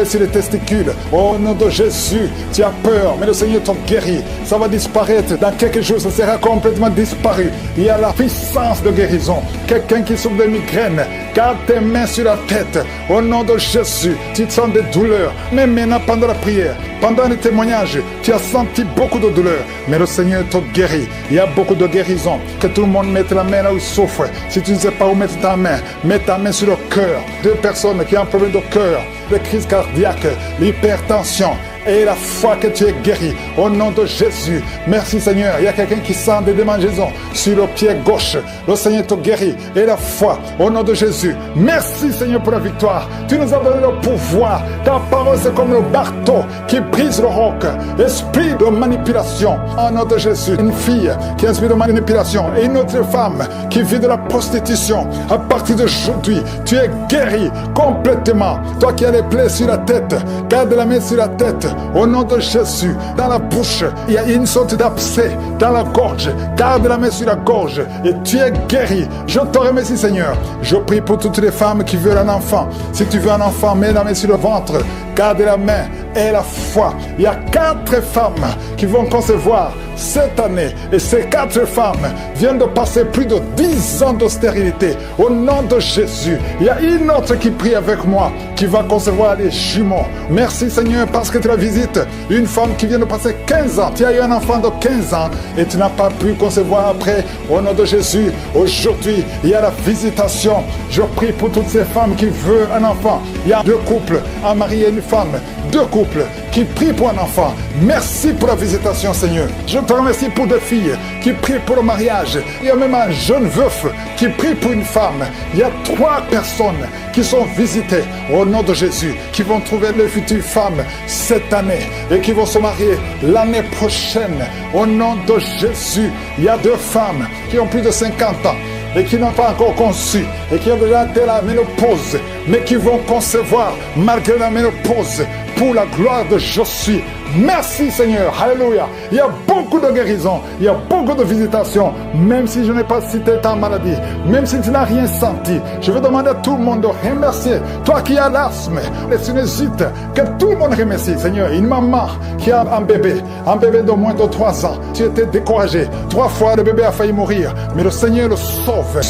sur les testicules, au nom de Jésus, tu as peur, mais le Seigneur t'a guéri. Ça va disparaître. Dans quelques jours, ça sera complètement disparu. Il y a la puissance de guérison. Quelqu'un qui souffre de migraine, garde tes mains sur la tête. Au nom de Jésus, tu sens des douleurs. Mais maintenant, pendant la prière, pendant le témoignage, tu as senti beaucoup de douleurs. Mais le Seigneur te guérit. Il y a beaucoup de guérison. Que tout le monde mette la main là où il souffre. Si tu ne sais pas où mettre ta main, mets ta main sur le cœur. 2 personnes qui ont un problème de cœur, de crise cardiaque, l'hypertension. Et la foi que tu es guéri, au nom de Jésus. Merci Seigneur. Il y a quelqu'un qui sent des démangeaisons sur le pied gauche. Le Seigneur te guérit. Et la foi, au nom de Jésus. Merci Seigneur pour la victoire. Tu nous as donné le pouvoir. Ta parole c'est comme le marteau qui brise le roc. Esprit de manipulation, au nom de Jésus. Une fille qui a un esprit de manipulation et une autre femme qui vit de la prostitution. À partir d'aujourd'hui, tu es guéri complètement. Toi qui as les plaies sur la tête, garde la main sur la tête. Au nom de Jésus, dans la bouche, il y a une sorte d'abcès dans la gorge. Garde la main sur la gorge et tu es guéri. Je te remercie Seigneur. Je prie pour toutes les femmes qui veulent un enfant. Si tu veux un enfant, mets la main sur le ventre. Garde la main et la foi. Il y a 4 femmes qui vont concevoir cette année. Et ces 4 femmes viennent de passer plus de 10 ans de stérilité. Au nom de Jésus, il y a une autre qui prie avec moi, qui va concevoir les jumeaux. Merci Seigneur parce que tu la visites. Une femme qui vient de passer 15 ans. Tu as eu un enfant de 15 ans et tu n'as pas pu concevoir après. Au nom de Jésus, aujourd'hui, il y a la visitation. Je prie pour toutes ces femmes qui veulent un enfant. Il y a 2 couples, un mari et une femme. 2 couples qui prient pour un enfant. Merci pour la visitation Seigneur. Je te remercie pour 2 filles qui prient pour le mariage. Il y a même un jeune veuf qui prie pour une femme. Il y a 3 personnes qui sont visitées au nom de Jésus, qui vont trouver leur future femme cette année et qui vont se marier l'année prochaine. Au nom de Jésus, il y a 2 femmes qui ont plus de 50 ans et qui n'ont pas encore conçu et qui ont déjà été la ménopause, mais qui vont concevoir malgré la ménopause pour la gloire de Je suis. Merci Seigneur, alléluia. Il y a beaucoup de guérisons, il y a beaucoup de visitations, même si je n'ai pas cité ta maladie, même si tu n'as rien senti. Je vais demander à tout le monde de remercier. Toi qui as l'asthme, les sinusites, que tout le monde remercie Seigneur. Une maman qui a un bébé de moins de 3 ans, tu étais découragé. 3 fois le bébé a failli mourir, mais le Seigneur le sauve.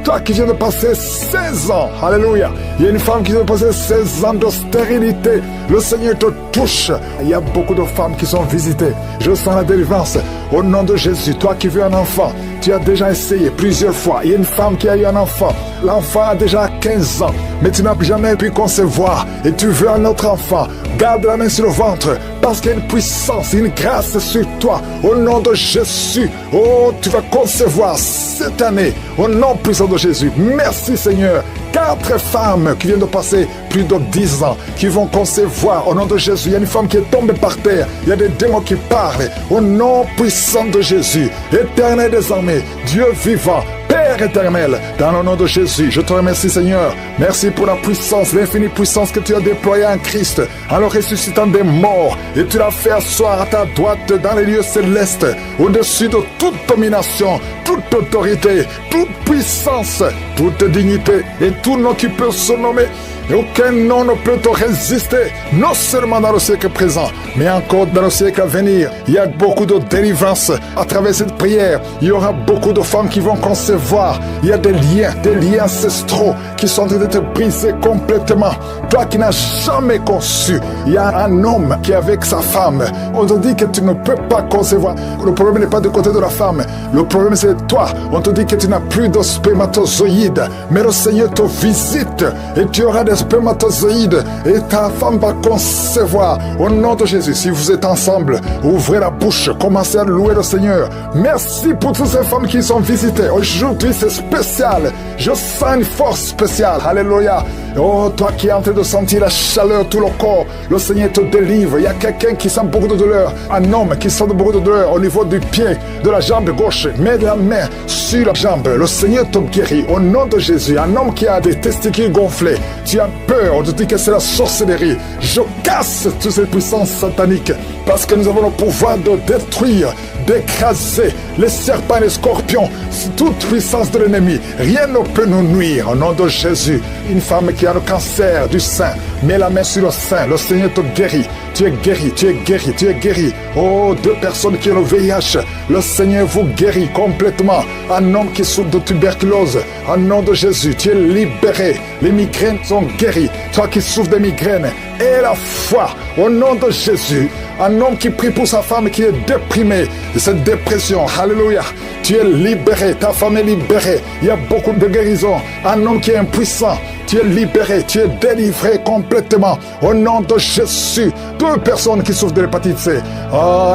Toi qui viens de passer 16 ans, alléluia. Il y a une femme qui vient de passer 16 ans de stérilité. Le Seigneur te touche. Il y a beaucoup de femmes qui sont visitées. Je sens la délivrance au nom de Jésus. Toi qui veux un enfant, tu as déjà essayé plusieurs fois. Il y a une femme qui a eu un enfant. L'enfant a déjà 15 ans, mais tu n'as jamais pu concevoir et tu veux un autre enfant. Garde la main sur le ventre parce qu'il y a une puissance, une grâce sur toi. Au nom de Jésus, oh, tu vas concevoir cette année au nom puissant de Jésus. Merci Seigneur. 4 femmes qui viennent de passer plus de 10 ans, qui vont concevoir au nom de Jésus. Il y a une femme qui est tombée par terre. Il y a des démons qui parlent au nom puissant de Jésus. Éternel des armées, Dieu vivant, Père éternel, dans le nom de Jésus, je te remercie Seigneur. Merci pour la puissance, l'infinie puissance que tu as déployée en Christ, en le ressuscitant des morts. Et tu l'as fait asseoir à ta droite dans les lieux célestes, au-dessus de toute domination, toute autorité, toute puissance, toute dignité et tout nom qui peut se nommer. Et aucun nom ne peut te résister, non seulement dans le siècle présent, mais encore dans le siècle à venir. Il y a beaucoup de délivrance à travers cette prière. Il y aura beaucoup de femmes qui vont concevoir. Il y a des liens ancestraux qui sont en train d'être brisés complètement. Toi qui n'as jamais conçu, il y a un homme qui est avec sa femme. On te dit que tu ne peux pas concevoir. Le problème n'est pas du côté de la femme. Le problème c'est toi. On te dit que tu n'as plus de spermatozoïdes. Mais le Seigneur te visite et tu auras des spermatozoïdes et ta femme va concevoir. Au nom de Jésus, si vous êtes ensemble, ouvrez la bouche, commencez à louer le Seigneur. Merci pour toutes ces femmes qui sont visitées. Aujourd'hui c'est spécial. Je sens une force spéciale. Alléluia. Oh, toi qui es en train de sentir la chaleur, tout le corps, le Seigneur te délivre. Il y a quelqu'un qui sent beaucoup de douleur. Un homme qui sent beaucoup de douleur au niveau du pied, de la jambe gauche. Mets la main sur la jambe. Le Seigneur te guérit. Au nom de Jésus, un homme qui a des testicules gonflés. Tu as peur. On te dit que c'est la sorcellerie. Je casse toutes ces puissances sataniques. Parce que nous avons le pouvoir de détruire, d'écraser les serpents et les scorpions, toute puissance de l'ennemi. Rien ne peut nous nuire. Au nom de Jésus, une femme qui a le cancer du sein, mets la main sur le sein. Le Seigneur te guérit. Tu es guéri, tu es guéri, tu es guéri. Oh, 2 personnes qui ont le VIH, le Seigneur vous guérit complètement. Un homme qui souffre de tuberculose, au nom de Jésus, tu es libéré. Les migraines sont guéries. Toi qui souffres de migraines, aie la foi, au nom de Jésus. Un homme qui prie pour sa femme qui est déprimée de cette dépression. Alléluia. Tu es libéré. Ta femme est libérée. Il y a beaucoup de guérison. Un homme qui est impuissant. Tu es libéré. Tu es délivré complètement. Au nom de Jésus. 2 personnes qui souffrent de l'hépatite C.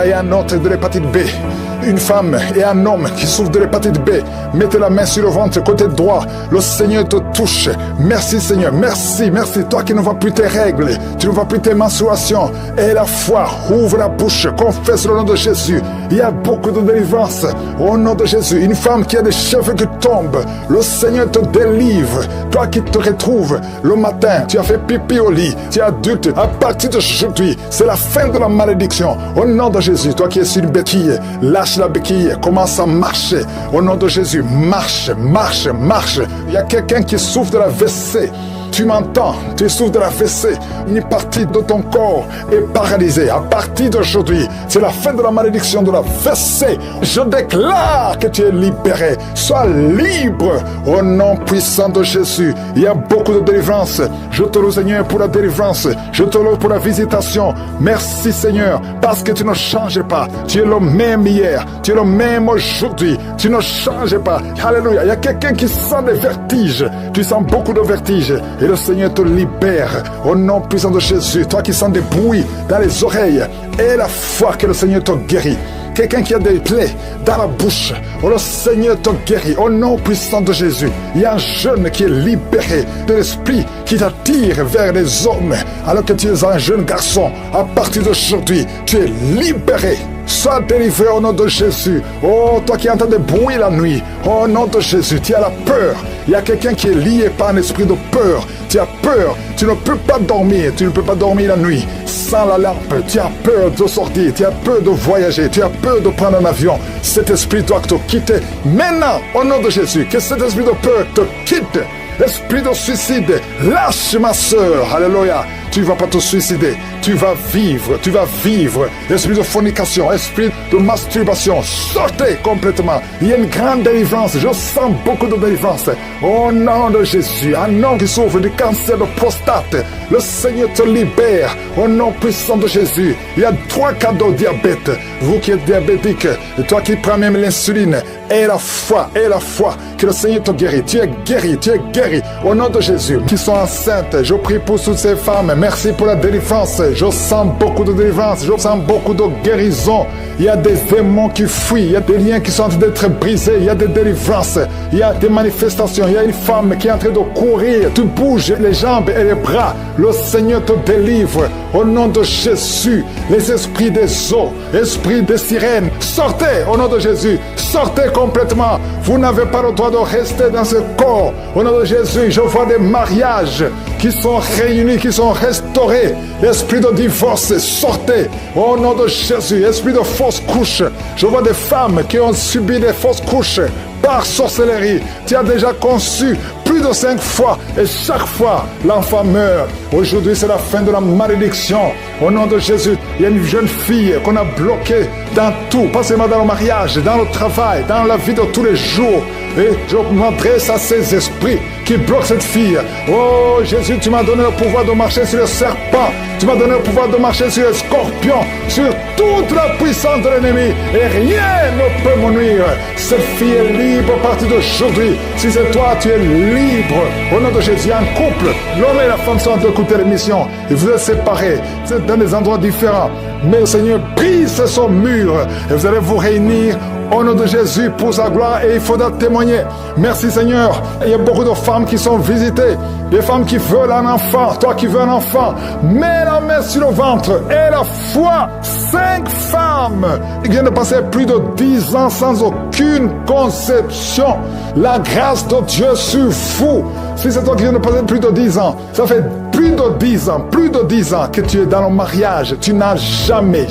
Et un autre de l'hépatite B. Une femme et un homme qui souffrent de l'hépatite B. Mettez la main sur le ventre, côté droit. Le Seigneur te touche. Merci Seigneur. Merci, merci. Toi qui ne vois plus tes règles. Tu ne vois plus tes menstruations. Et la foi. Ouvre la bouche. Confesse le nom de Jésus. Il y a beaucoup de délivrance. Au nom de Jésus. Une femme qui a des cheveux qui tombent. Le Seigneur te délivre. Toi qui te retrouves le matin. Tu as fait pipi au lit. Tu es adulte. À partir d'aujourd'hui, c'est la fin de la malédiction. Au nom de Jésus. Toi qui es sur une béquille. Lâche la béquille, commence à marcher. Au nom de Jésus, marche, marche, marche. Il y a quelqu'un qui souffre de la WC. Tu m'entends, tu souffres de la fessée. Une partie de ton corps est paralysée. À partir d'aujourd'hui, c'est la fin de la malédiction de la fessée. Je déclare que tu es libéré. Sois libre au nom puissant de Jésus. Il y a beaucoup de délivrance. Je te loue Seigneur pour la délivrance. Je te loue pour la visitation. Merci Seigneur, parce que tu ne changes pas. Tu es le même hier. Tu es le même aujourd'hui. Tu ne changes pas. Alléluia. Il y a quelqu'un qui sent des vertiges. Tu sens beaucoup de vertiges. Et le Seigneur te libère au nom puissant de Jésus. Toi qui sens des bruits dans les oreilles, et la foi que le Seigneur te guérit. Quelqu'un qui a des plaies dans la bouche, oh, le Seigneur te guérit au nom puissant de Jésus. Il y a un jeune qui est libéré de l'esprit qui t'attire vers les hommes alors que tu es un jeune garçon. À partir d'aujourd'hui, tu es libéré. Sois délivré au nom de Jésus. Oh, toi qui entends des bruits la nuit, au nom de Jésus, tu as la peur. Il y a quelqu'un qui est lié par un esprit de peur. Tu as peur, tu ne peux pas dormir. Tu ne peux pas dormir la nuit sans la lampe. Tu as peur de sortir, tu as peur de voyager, tu as peur de prendre un avion. Cet esprit doit te quitter maintenant, au nom de Jésus. Que cet esprit de peur te quitte. Esprit de suicide, lâche ma soeur. Alléluia. Tu ne vas pas te suicider. Tu vas vivre, tu vas vivre. Esprit de fornication, esprit de masturbation, sortez complètement. Il y a une grande délivrance. Je sens beaucoup de délivrance. Au nom de Jésus, un homme qui souffre du cancer de prostate, le Seigneur te libère. Au nom puissant de Jésus, il y a 3 cas de diabète. Vous qui êtes diabétique, et toi qui prends même l'insuline, et la foi que le Seigneur te guérit. Tu es guéri, tu es guéri. Au nom de Jésus, qui sont enceintes, je prie pour toutes ces femmes. Merci pour la délivrance. Je sens beaucoup de délivrance. Je sens beaucoup de guérison. Il y a des démons qui fuient. Il y a des liens qui sont en train d'être brisés. Il y a des délivrances. Il y a des manifestations. Il y a une femme qui est en train de courir. Tu bouges les jambes et les bras. Le Seigneur te délivre. Au nom de Jésus, les esprits des eaux, esprits des sirènes, sortez au nom de Jésus. Sortez complètement. Vous n'avez pas le droit de rester dans ce corps. Au nom de Jésus, je vois des mariages qui sont réunis, qui sont restaurés. Esprit de divorce, sortez au nom de Jésus. Esprit de fausse couche, je vois des femmes qui ont subi des fausses couches par sorcellerie. Tu as déjà conçu plus de 5 fois et chaque fois l'enfant meurt. Aujourd'hui c'est la fin de la malédiction. Au nom de Jésus, il y a une jeune fille qu'on a bloquée dans tout, pas seulement dans le mariage, dans le travail, dans la vie de tous les jours. Et je m'adresse à ces esprits qui bloquent cette fille. Oh Jésus, tu m'as donné le pouvoir de marcher sur les serpents. Tu m'as donné le pouvoir de marcher sur les scorpions, sur toute la puissance de l'ennemi. Et rien ne peut me nuire. Cette fille est libre à partir d'aujourd'hui. Si c'est toi, tu es libre. Au nom de Jésus, un couple, l'homme et la femme sont en train d'écouter l'émission. Et vous êtes séparés. Vous êtes dans des endroits différents. Mais le Seigneur brise son mur. Et vous allez vous réunir au nom de Jésus pour sa gloire, et il faudra témoigner. Merci Seigneur. Il y a beaucoup de femmes qui sont visitées, des femmes qui veulent un enfant. Toi qui veux un enfant, mets la main sur le ventre et la foi. 5 femmes qui viennent de passer plus de 10 ans sans aucune conception. La grâce de Dieu sur vous. Si c'est toi qui viens de passer plus de 10 ans, ça fait plus de 10 ans que tu es dans le mariage, tu n'as jamais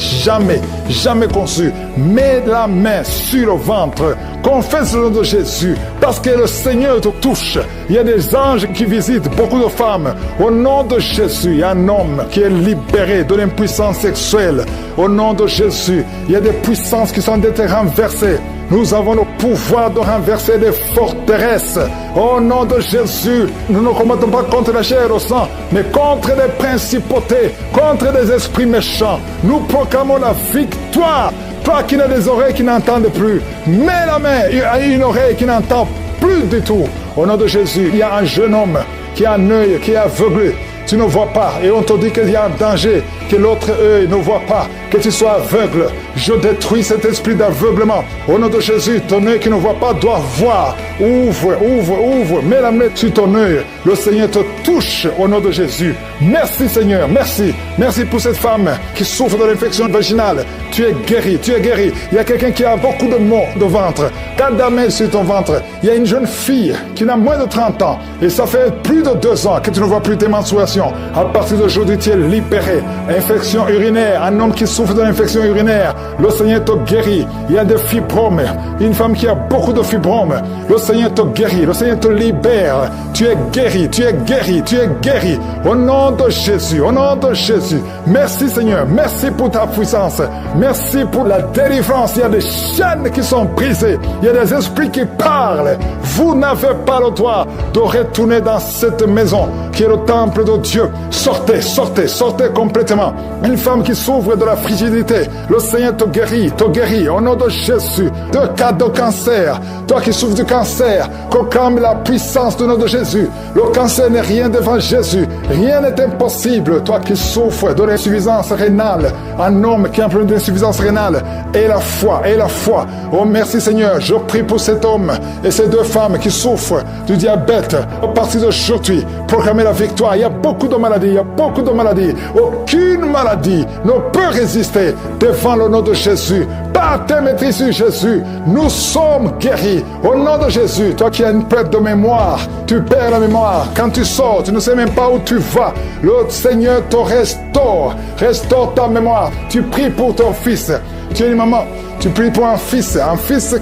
conçu. Mets la main sur le ventre, confesse le nom de Jésus, parce que le Seigneur te touche. Il y a des anges qui visitent beaucoup de femmes. Au nom de Jésus, il y a un homme qui est libéré de l'impuissance sexuelle. Au nom de Jésus, il y a des puissances qui sont été renversées. Nous avons le pouvoir de renverser des forteresses. Au nom de Jésus, nous ne combattons pas contre la chair et le sang, mais contre des principautés, contre des esprits méchants. Nous proclamons la victoire. Toi qui n'as des oreilles qui n'entendent plus, mets la main à une oreille qui n'entend plus du tout. Au nom de Jésus, il y a un jeune homme qui a un œil qui est aveuglé. Tu ne vois pas et on te dit qu'il y a un danger, que l'autre œil ne voit pas, que tu sois aveugle. Je détruis cet esprit d'aveuglement. Au nom de Jésus, ton œil qui ne voit pas doit voir. Ouvre. Mets la main sur ton œil. Le Seigneur te touche au nom de Jésus. Merci Seigneur, merci. Merci pour cette femme qui souffre de l'infection vaginale. Tu es guéri. Il y a quelqu'un qui a beaucoup de maux de ventre. Garde la main sur ton ventre. Il y a une jeune fille qui a moins de 30 ans. Et ça fait plus de 2 ans que tu ne vois plus tes menstruations. À partir d'aujourd'hui, tu es libéré. Infection urinaire, un homme qui souffre de l'infection urinaire, le Seigneur te guérit. Il y a des fibromes, une femme qui a beaucoup de fibromes, le Seigneur te guérit, le Seigneur te libère. Tu es guéri. Au nom de Jésus, Merci Seigneur, merci pour ta puissance. Merci pour la délivrance. Il y a des chaînes qui sont brisées. Il y a des esprits qui parlent. Vous n'avez pas le droit de retourner dans cette maison qui est le temple de Dieu. Sortez complètement. Une femme qui souffre de la frigidité, le Seigneur te guérit au nom de Jésus. De cas de cancer, toi qui souffres du cancer, proclame la puissance du nom de Jésus. Le cancer n'est rien devant Jésus. Rien n'est impossible. Toi qui souffres de l'insuffisance rénale, un homme qui a un problème d'insuffisance rénale, et la foi. Oh merci Seigneur, je prie pour cet homme et ces 2 femmes qui souffrent du diabète. À partir d'aujourd'hui, proclamez la victoire. Il y a beaucoup de maladies. Aucune maladie ne peut résister devant le nom de Jésus. Par tes maîtrises sur Jésus, nous sommes guéris. Au nom de Jésus, toi qui as une perte de mémoire, tu perds la mémoire. Quand tu sors, tu ne sais même pas où tu vas. Le Seigneur te restaure ta mémoire. Tu pries pour ton fils. Tu es une maman, tu pries pour un fils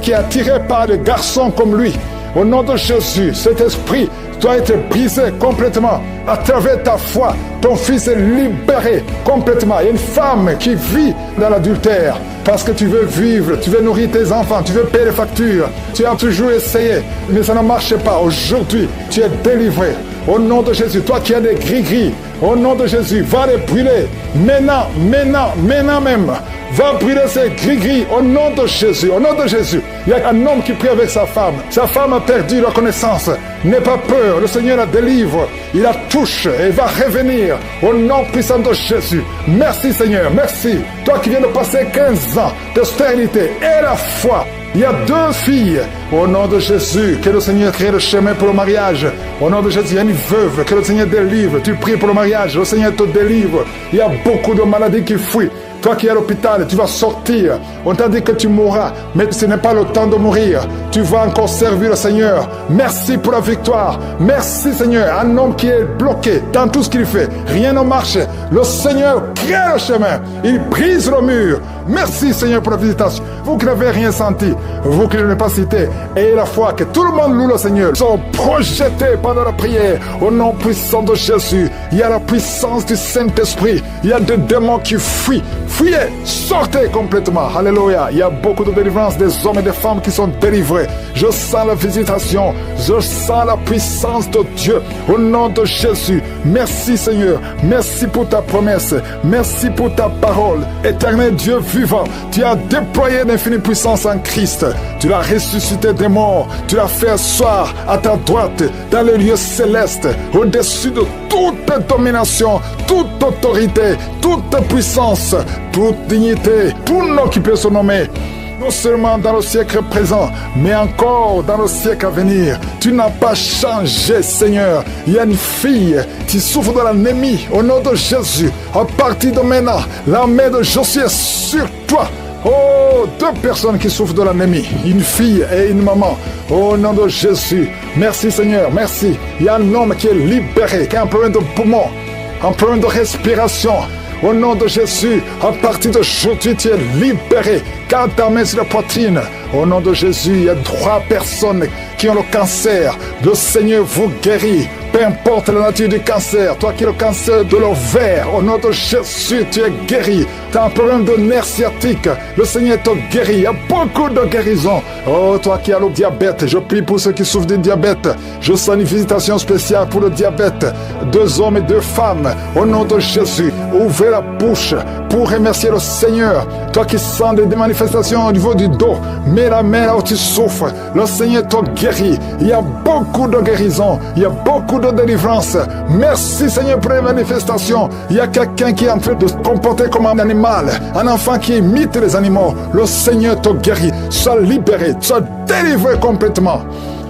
qui est attiré par des garçons comme lui. Au nom de Jésus, cet esprit doit être brisé complètement à travers ta foi. Ton fils est libéré complètement. Il y a une femme qui vit dans l'adultère parce que tu veux vivre, tu veux nourrir tes enfants, tu veux payer les factures. Tu as toujours essayé, mais ça ne marche pas. Aujourd'hui, tu es délivré. Au nom de Jésus, toi qui as des gris-gris, au nom de Jésus, va les brûler. Maintenant même. Va brûler ces gris-gris au nom de Jésus. Au nom de Jésus. Il y a un homme qui prie avec sa femme. Sa femme a perdu la connaissance. N'aie pas peur. Le Seigneur la délivre. Il la touche et va revenir au nom puissant de Jésus. Merci Seigneur. Merci. Toi qui viens de passer 15 ans de stérilité et la foi. Il y a 2 filles. Au nom de Jésus, que le Seigneur crée le chemin pour le mariage. Au nom de Jésus, il y a une veuve. Que le Seigneur délivre. Tu pries pour le mariage. Le Seigneur te délivre. Il y a beaucoup de maladies qui fuient. Toi qui es à l'hôpital, tu vas sortir. On t'a dit que tu mourras, mais ce n'est pas le temps de mourir. Tu vas encore servir le Seigneur. Merci pour la victoire. Merci Seigneur. Un homme qui est bloqué dans tout ce qu'il fait. Rien ne marche. Le Seigneur crée le chemin. Il brise le mur. Merci Seigneur pour la visitation. Vous qui n'avez rien senti, vous qui ne l'avez pas cité, et la foi, que tout le monde loue le Seigneur, sont projetés pendant la prière. Au nom puissant de Jésus, il y a la puissance du Saint-Esprit. Il y a des démons qui fuient. Fuyez, sortez complètement. Alléluia. Il y a beaucoup de délivrance des hommes et des femmes qui sont délivrés. Je sens la visitation. Je sens la puissance de Dieu. Au nom de Jésus, merci Seigneur. Merci pour ta promesse. Merci pour ta parole. Éternel Dieu vivant, tu as déployé l'infinie puissance en Christ. Tu l'as ressuscité des morts. Tu l'as fait asseoir à ta droite dans les lieux célestes, au-dessus de toute domination, toute autorité, toute puissance, toute dignité, tout nom qui peut se nommer. Non seulement dans le siècle présent, mais encore dans le siècle à venir. Tu n'as pas changé, Seigneur. Il y a une fille qui souffre de l'anémie. Au nom de Jésus, à partir de maintenant, la main de Josué est sur toi. Oh, 2 personnes qui souffrent de l'anémie, une fille et une maman. Au nom de Jésus, merci Seigneur, merci. Il y a un homme qui est libéré, qui a un problème de poumon, un problème de respiration. Au nom de Jésus, à partir d'aujourd'hui, tu es libéré. Garde ta main sur la poitrine. Au nom de Jésus, il y a 3 personnes qui ont le cancer. Le Seigneur vous guérit. Peu importe la nature du cancer, toi qui as le cancer de l'ovaire, au nom de Jésus, tu es guéri. Tu as un problème de nerf sciatique, le Seigneur te guérit. Il y a beaucoup de guérisons. Oh, toi qui as le diabète, je prie pour ceux qui souffrent du diabète. Je sens une visitation spéciale pour le diabète. 2 hommes et 2 femmes, au nom de Jésus, ouvrez la bouche pour remercier le Seigneur. Toi qui sens des manifestations au niveau du dos, mets la main là où tu souffres. Le Seigneur te guérit. Il y a beaucoup de guérisons. Il y a beaucoup de délivrance. Merci Seigneur pour les manifestations. Il y a quelqu'un qui est en train de se comporter comme un animal, un enfant qui imite les animaux. Le Seigneur te guérit. Sois libéré, sois délivré complètement.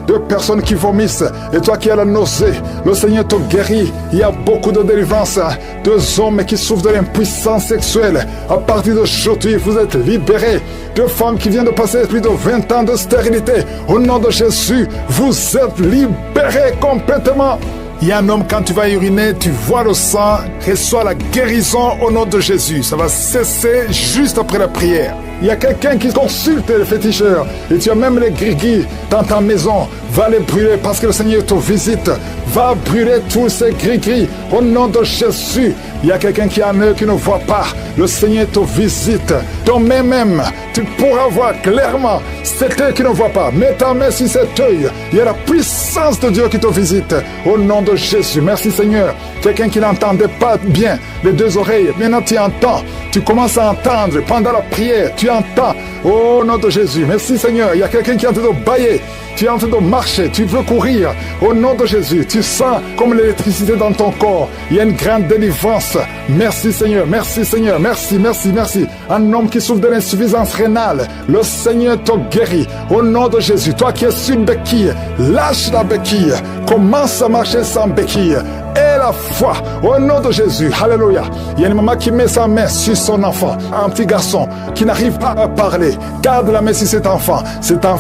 2 personnes qui vomissent et toi qui as la nausée, le Seigneur te guérit. Il y a beaucoup de délivrance. 2 hommes qui souffrent de l'impuissance sexuelle, à partir d'aujourd'hui vous êtes libérés. 2 femmes qui viennent de passer plus de 20 ans de stérilité, au nom de Jésus vous êtes libérés complètement. Il y a un homme, quand tu vas uriner, tu vois le sang, reçois la guérison au nom de Jésus. Ça va cesser juste après la prière. Il y a quelqu'un qui consulte les féticheurs et tu as même les gris-gris dans ta maison. Va les brûler parce que le Seigneur te visite. Va brûler tous ces gris-gris au nom de Jésus. Il y a quelqu'un qui a un œil qui ne voit pas. Le Seigneur te visite. Ton main même, tu pourras voir clairement cet œil qui ne voit pas. Mets ta main sur cet œil. Il y a la puissance de Dieu qui te visite. Au nom de Jésus. Merci Seigneur. Quelqu'un qui n'entendait pas bien les 2 oreilles. Maintenant tu entends. Tu commences à entendre pendant la prière. Tu entends. Au nom de Jésus. Merci Seigneur. Il y a quelqu'un qui est en train de bailler. Tu es en train de marcher, tu veux courir. Au nom de Jésus, tu sens comme l'électricité dans ton corps. Il y a une grande délivrance. Merci Seigneur, merci Seigneur, merci, merci, merci. Un homme qui souffre de l'insuffisance rénale, le Seigneur te guérit. Au nom de Jésus, toi qui es sur une béquille, lâche la béquille. Commence à marcher sans béquille. Et la foi, au nom de Jésus, alléluia. Il y a une maman qui met sa main sur son enfant, un petit garçon qui n'arrive pas à parler. Garde la main sur cet enfant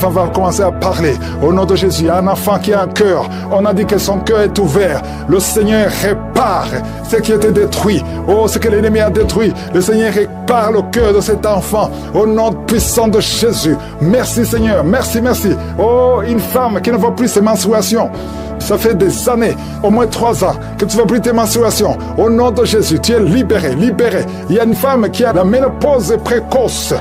va commencer à parler. Au nom de Jésus, il y a un enfant qui a un cœur. On a dit que son cœur est ouvert. Le Seigneur répare ce qui était détruit. Oh, ce que l'ennemi a détruit. Le Seigneur répare le cœur de cet enfant. Au nom puissant de Jésus. Merci Seigneur, merci, merci. Oh, une femme qui ne voit plus ses menstruations. Ça fait des années, au moins 3 ans, que tu ne vois plus tes menstruations. Au nom de Jésus, tu es libéré, libéré. Il y a une femme qui a la ménopause précoce.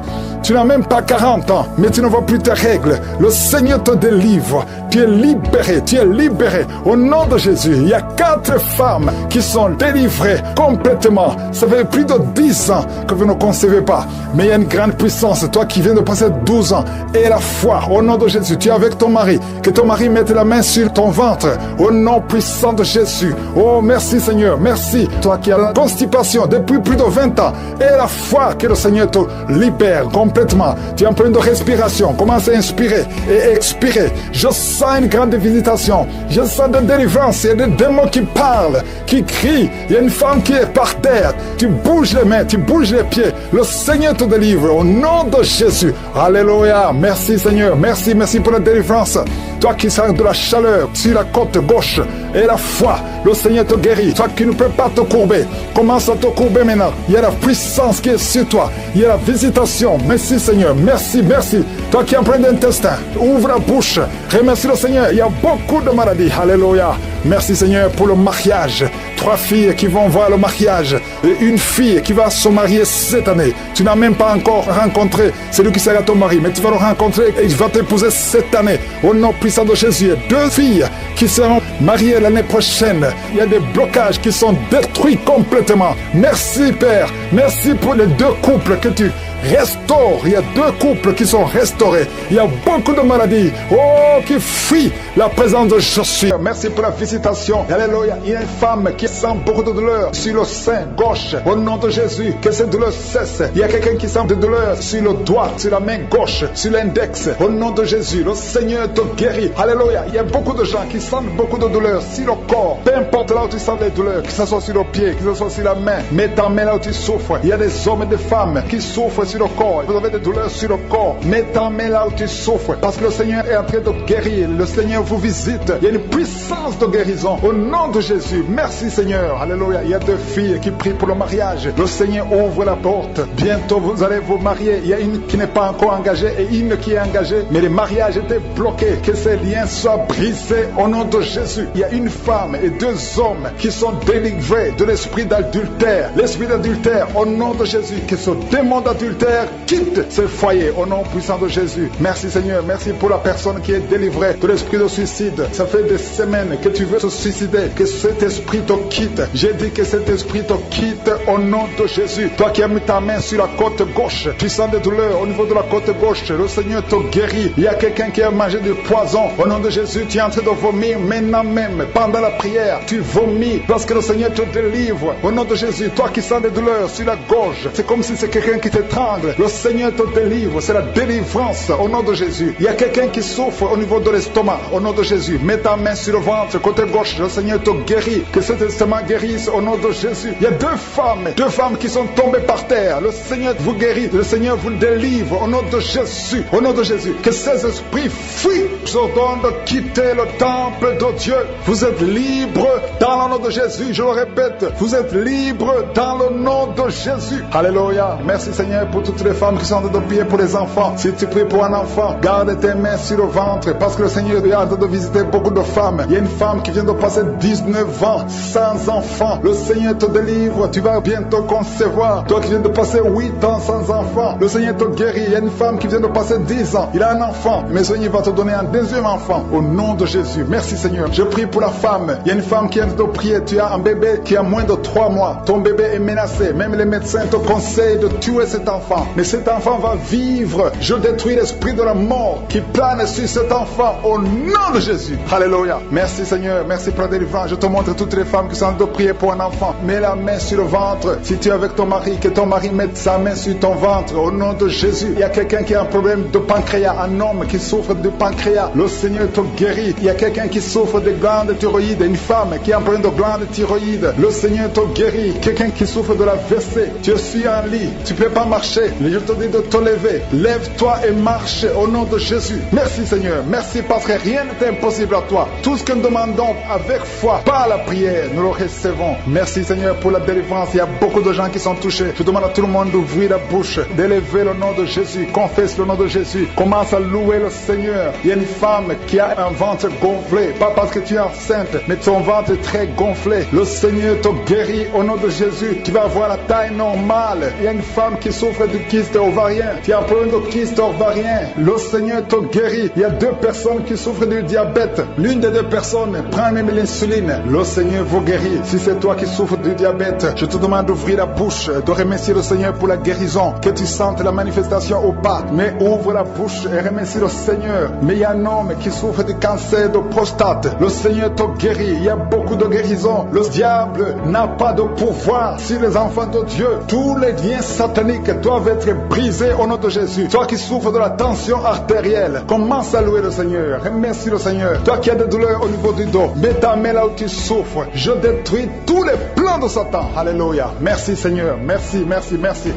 Tu n'as même pas 40 ans, mais tu ne vois plus tes règles. Le Seigneur te délivre. Tu es libéré, tu es libéré. Au nom de Jésus, il y a 4 femmes qui sont délivrées complètement. Ça fait plus de 10 ans que vous ne concevez pas. Mais il y a une grande puissance. Toi qui viens de passer 12 ans, et la foi, au nom de Jésus, tu es avec ton mari. Que ton mari mette la main sur ton ventre. Au nom puissant de Jésus. Oh, merci Seigneur, merci. Toi qui as la constipation depuis plus de 20 ans, et la foi que le Seigneur te libère complètement. Tu as un problème de respiration. Commence à inspirer et expirer. Je sens une grande visitation. Je sens de délivrance. Il y a des démons qui parlent, qui crient. Il y a une femme qui est par terre. Tu bouges les mains, tu bouges les pieds. Le Seigneur te délivre au nom de Jésus. Alléluia. Merci Seigneur. Merci, merci pour la délivrance. Toi qui sens de la chaleur sur la côte gauche et la foi, le Seigneur te guérit. Toi qui ne peux pas te courber, commence à te courber maintenant. Il y a la puissance qui est sur toi. Il y a la visitation. Mets Merci Seigneur, merci, merci. Toi qui es en plein d'intestin, ouvre la bouche. Remercie le Seigneur. Il y a beaucoup de maladies. Alléluia. Merci Seigneur pour le mariage. 3 filles qui vont voir le mariage. Et une fille qui va se marier cette année. Tu n'as même pas encore rencontré celui qui sera ton mari, mais tu vas le rencontrer et il va t'épouser cette année. Au nom puissant de Jésus. 2 filles qui seront mariées l'année prochaine. Il y a des blocages qui sont détruits complètement. Merci Père. Merci pour les 2 couples que tu restaures. Il y a 2 couples qui sont restaurés. Il y a beaucoup de maladies. Oh, qui fuient la présence de Jésus. Merci pour la visitation. Alléluia. Il y a une femme qui sent beaucoup de douleur sur le sein gauche. Au nom de Jésus, que cette douleur cesse. Il y a quelqu'un qui sent de douleur sur le doigt, sur la main gauche, sur l'index. Au nom de Jésus, le Seigneur te guérit. Alléluia. Il y a beaucoup de gens qui sentent beaucoup de douleur sur le corps. Peu importe là où tu sens les douleurs, que ce soit sur le pied, que ce soit sur la main, mets ta main là où tu souffres. Il y a des hommes et des femmes qui souffrent sur le corps. Vous avez des douleurs sur le corps. Mets ta main là où tu souffres. Parce que le Seigneur est en train de guérir. Le Seigneur vous visite. Il y a une puissance de guérison. Au nom de Jésus. Merci Seigneur. Alléluia. Il y a 2 filles qui prient pour le mariage. Le Seigneur ouvre la porte. Bientôt vous allez vous marier. Il y a une qui n'est pas encore engagée et une qui est engagée. Mais le mariage était bloqué. Que ces liens soient brisés au nom de Jésus. Il y a une femme et 2 hommes qui sont délivrés de l'esprit d'adultère. L'esprit d'adultère au nom de Jésus. Que ce démon d'adultère quitte ce foyer au nom puissant de Jésus. Merci Seigneur. Merci pour la personne qui est délivrée de l'esprit de suicide. Ça fait des semaines que tu veux te suicider. Que cet esprit te quitte. J'ai dit que cet esprit te quitte au nom de Jésus. Toi qui as mis ta main sur la côte gauche, tu sens des douleurs au niveau de la côte gauche. Le Seigneur te guérit. Il y a quelqu'un qui a mangé du poison. Au nom de Jésus, tu es en train de vomir maintenant même. Pendant la prière, tu vomis parce que le Seigneur te délivre. Au nom de Jésus, toi qui sens des douleurs sur la gorge, c'est comme si c'est quelqu'un qui t'étrangle. Le Seigneur te délivre. C'est la délivrance au nom de Jésus. Il y a quelqu'un qui souffre au niveau de l'estomac. Au nom de Jésus, mets ta main sur le ventre, côté gauche. Le Seigneur te guérit. Que cet estomac guérisse au nom de Jésus. Il y a 2 femmes qui sont tombées par terre. Le Seigneur vous guérit. Le Seigneur vous délivre au nom de Jésus. Au nom de Jésus. Que ces esprits fuient. Je ordonne de quitter le temple de Dieu. Vous êtes libres dans le nom de Jésus. Je le répète. Vous êtes libres dans le nom de Jésus. Alléluia. Merci Seigneur pour toutes les femmes qui sont en train de prier pour les enfants. Si tu pries pour un enfant, garde tes mains sur le ventre parce que le Seigneur est en train de visiter beaucoup de femmes. Il y a une femme qui vient de passer 19 ans sans enfant. Le Seigneur te délivre. Tu vas bientôt concevoir. Toi qui viens de passer 8 ans sans enfant, le Seigneur te guérit. Il y a une femme qui vient de passer 10 ans. Il a un enfant. Mais le Seigneur va te donner un 2e enfant au nom de Jésus. Merci Seigneur. Je prie pour la femme. Il y a une femme qui vient de prier. Tu as un bébé qui a moins de 3 mois. Ton bébé est menacé. Même les médecins te conseillent de tuer cet enfant. Mais cet enfant va vivre. Je détruis l'esprit de la mort qui plane sur cet enfant au nom de Jésus. Alléluia. Merci Seigneur. Merci pour la délivrance. Je te montre toutes les femmes qui sont en train de prier pour un enfant. Mets la main sur le ventre. Si tu es avec ton mari, que ton mari mette sa main sur ton ventre au nom de Jésus. Il y a quelqu'un qui a un problème de pancréas, un homme qui souffre de pancréas. Le Seigneur te guérit. Il y a quelqu'un qui souffre de glande thyroïde, une femme qui a un problème de glande thyroïde. Le Seigneur te guérit. Quelqu'un qui souffre de la WC. Tu es sur un lit. Tu ne peux pas marcher. Je te dis de te lever. Lève-toi et marche au nom de Jésus. Merci Seigneur. Merci parce que rien n'est impossible à toi. Tout ce que nous demandons avec foi, par la prière, nous le recevons. Merci Seigneur pour la délivrance. Il y a beaucoup de gens qui sont touchés. Je demande à tout le monde d'ouvrir la bouche, d'élever le nom de Jésus. Confesse le nom de Jésus. Commence à louer le Seigneur. Il y a une femme qui a un ventre gonflé. Pas parce que tu es enceinte, mais ton ventre est très gonflé. Le Seigneur te guérit au nom de Jésus. Tu vas avoir la taille normale. Il y a une femme qui souffre de kyste ovarien. Tu as un problème de kyste ovarien. Le Seigneur te guérit. Il y a 2 personnes qui souffrent du diabète. L'une des 2 personnes prend même l'insuline. Le Seigneur vous guérit. Si c'est toi qui souffres du diabète, je te demande d'ouvrir la bouche, de remercier le Seigneur pour la guérison. Que tu sentes la manifestation au pas. Mais ouvre la bouche et remercie le Seigneur. Mais il y a un homme qui souffre du cancer de prostate. Le Seigneur te guérit. Il y a beaucoup de guérisons. Le diable n'a pas de pouvoir sur les enfants de Dieu. Tous les liens sataniques doivent être brisés au nom de Jésus. Toi qui souffres de la tension artérielle, commence à louer le Seigneur. Remercie le Seigneur. Toi qui as des douleurs au niveau du dos, mets ta main là où tu souffres. Je détruis tous les plans de Satan. Alléluia. Merci Seigneur. Merci.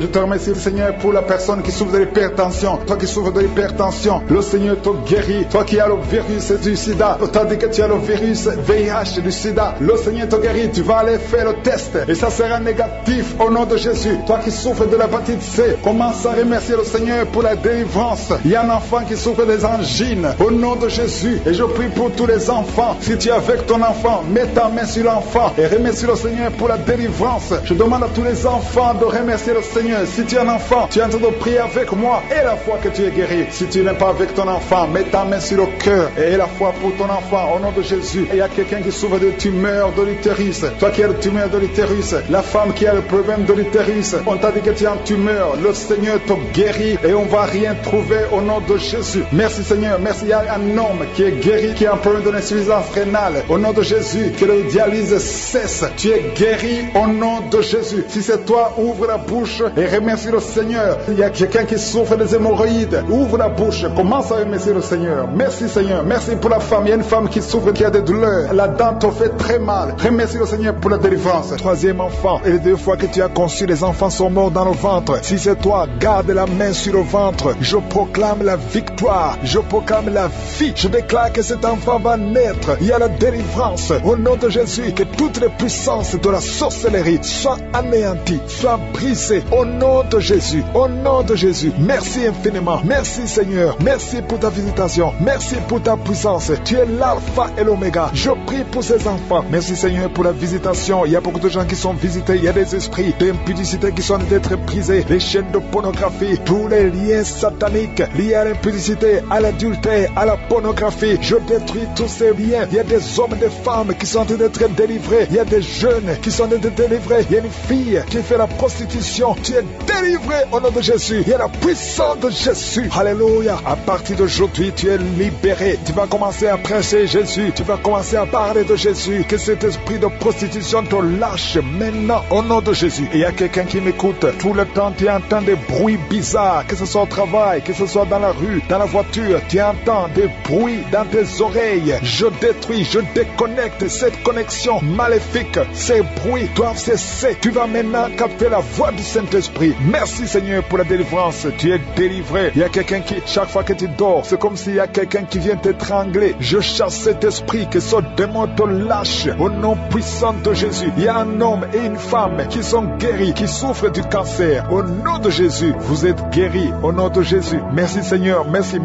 Je te remercie Seigneur pour la personne qui souffre de l'hypertension. Toi qui souffres de l'hypertension, le Seigneur te guérit. Toi qui as le virus du sida, tandis que tu as le virus VIH du sida, le Seigneur te guérit. Tu vas aller faire le test et ça sera négatif au nom de Jésus. Toi qui souffres de l'hépatite C, commence à remercier le Seigneur pour la délivrance. Il y a un enfant qui souffre des angines au nom de Jésus. Et je prie pour tous les enfants. Si tu es avec ton enfant, mets ta main sur l'enfant et remercie le Seigneur pour la délivrance. Je demande à tous les enfants de remercier le Seigneur. Si tu es un enfant, tu es en train de prier avec moi et la foi que tu es guéri. Si tu n'es pas avec ton enfant, mets ta main sur le cœur et la foi pour ton enfant au nom de Jésus. Et il y a quelqu'un qui souffre de tumeur de l'utérus. Toi qui as le tumeur de l'utérus, la femme qui a le problème de l'utérus, on t'a dit que tu es en tumeur. Le Seigneur te guérit et on va rien trouver au nom de Jésus. Merci Seigneur. Merci. Il y a un homme qui est guéri, qui a un problème de l'insuffisance rénale. Au nom de Jésus, que le dialyse cesse. Tu es guéri au nom de Jésus. Si c'est toi, ouvre la bouche et remercie le Seigneur. Il y a quelqu'un qui souffre des hémorroïdes. Ouvre la bouche. Commence à remercier le Seigneur. Merci Seigneur. Merci pour la femme. Il y a une femme qui souffre, qui a des douleurs. La dent te fait très mal. Remercie le Seigneur pour la délivrance. Troisième enfant. Et les 2 fois que tu as conçu, les enfants sont morts dans le ventre. Si c'est toi, garde la main sur le ventre. Je proclame la victoire. Je proclame la vie. Je déclare que cet enfant va naître. Il y a la délivrance. Au nom de Jésus, que toutes les puissances de la sorcellerie soient anéanties, soient brisées. Au nom de Jésus. Au nom de Jésus. Merci infiniment. Merci Seigneur. Merci pour ta visitation. Merci pour ta puissance. Tu es l'alpha et l'oméga. Je prie pour ces enfants. Merci Seigneur pour la visitation. Il y a beaucoup de gens qui sont visités. Il y a des esprits d'impudicité qui sont d'être brisés. Les chaînes de pornographie, tous les liens sataniques liés à l'impudicité, à l'adultère, à la pornographie. Je détruis tous ces liens. Il y a des hommes et des femmes qui sont en train d'être délivrés. Il y a des jeunes qui sont en train d'être délivrés. Il y a une fille qui fait la prostitution. Tu es délivré au nom de Jésus. Il y a la puissance de Jésus. Alléluia. À partir d'aujourd'hui, tu es libéré. Tu vas commencer à prêcher Jésus. Tu vas commencer à parler de Jésus. Que cet esprit de prostitution te lâche maintenant au nom de Jésus. Et il y a quelqu'un qui m'écoute. Tout le temps, tu entends des bruits bizarres. Que ce soit au travail, que ce soit dans la rue, dans la voiture. Tu entends des bruits dans tes oreilles. Je détruis, je déconnecte cette connexion maléfique. Ces bruits doivent cesser. Tu vas maintenant capter la voix du Saint-Esprit. Merci Seigneur pour la délivrance. Tu es délivré. Il y a quelqu'un qui, chaque fois que tu dors, c'est comme s'il y a quelqu'un qui vient t'étrangler. Je chasse cet esprit, que ce démon te lâche au nom puissant de Jésus. Il y a un homme et une femme qui sont guéris, qui souffrent du cancer. Au nom de Jésus, vous êtes guéris. Au nom de Jésus. Merci Seigneur. Merci.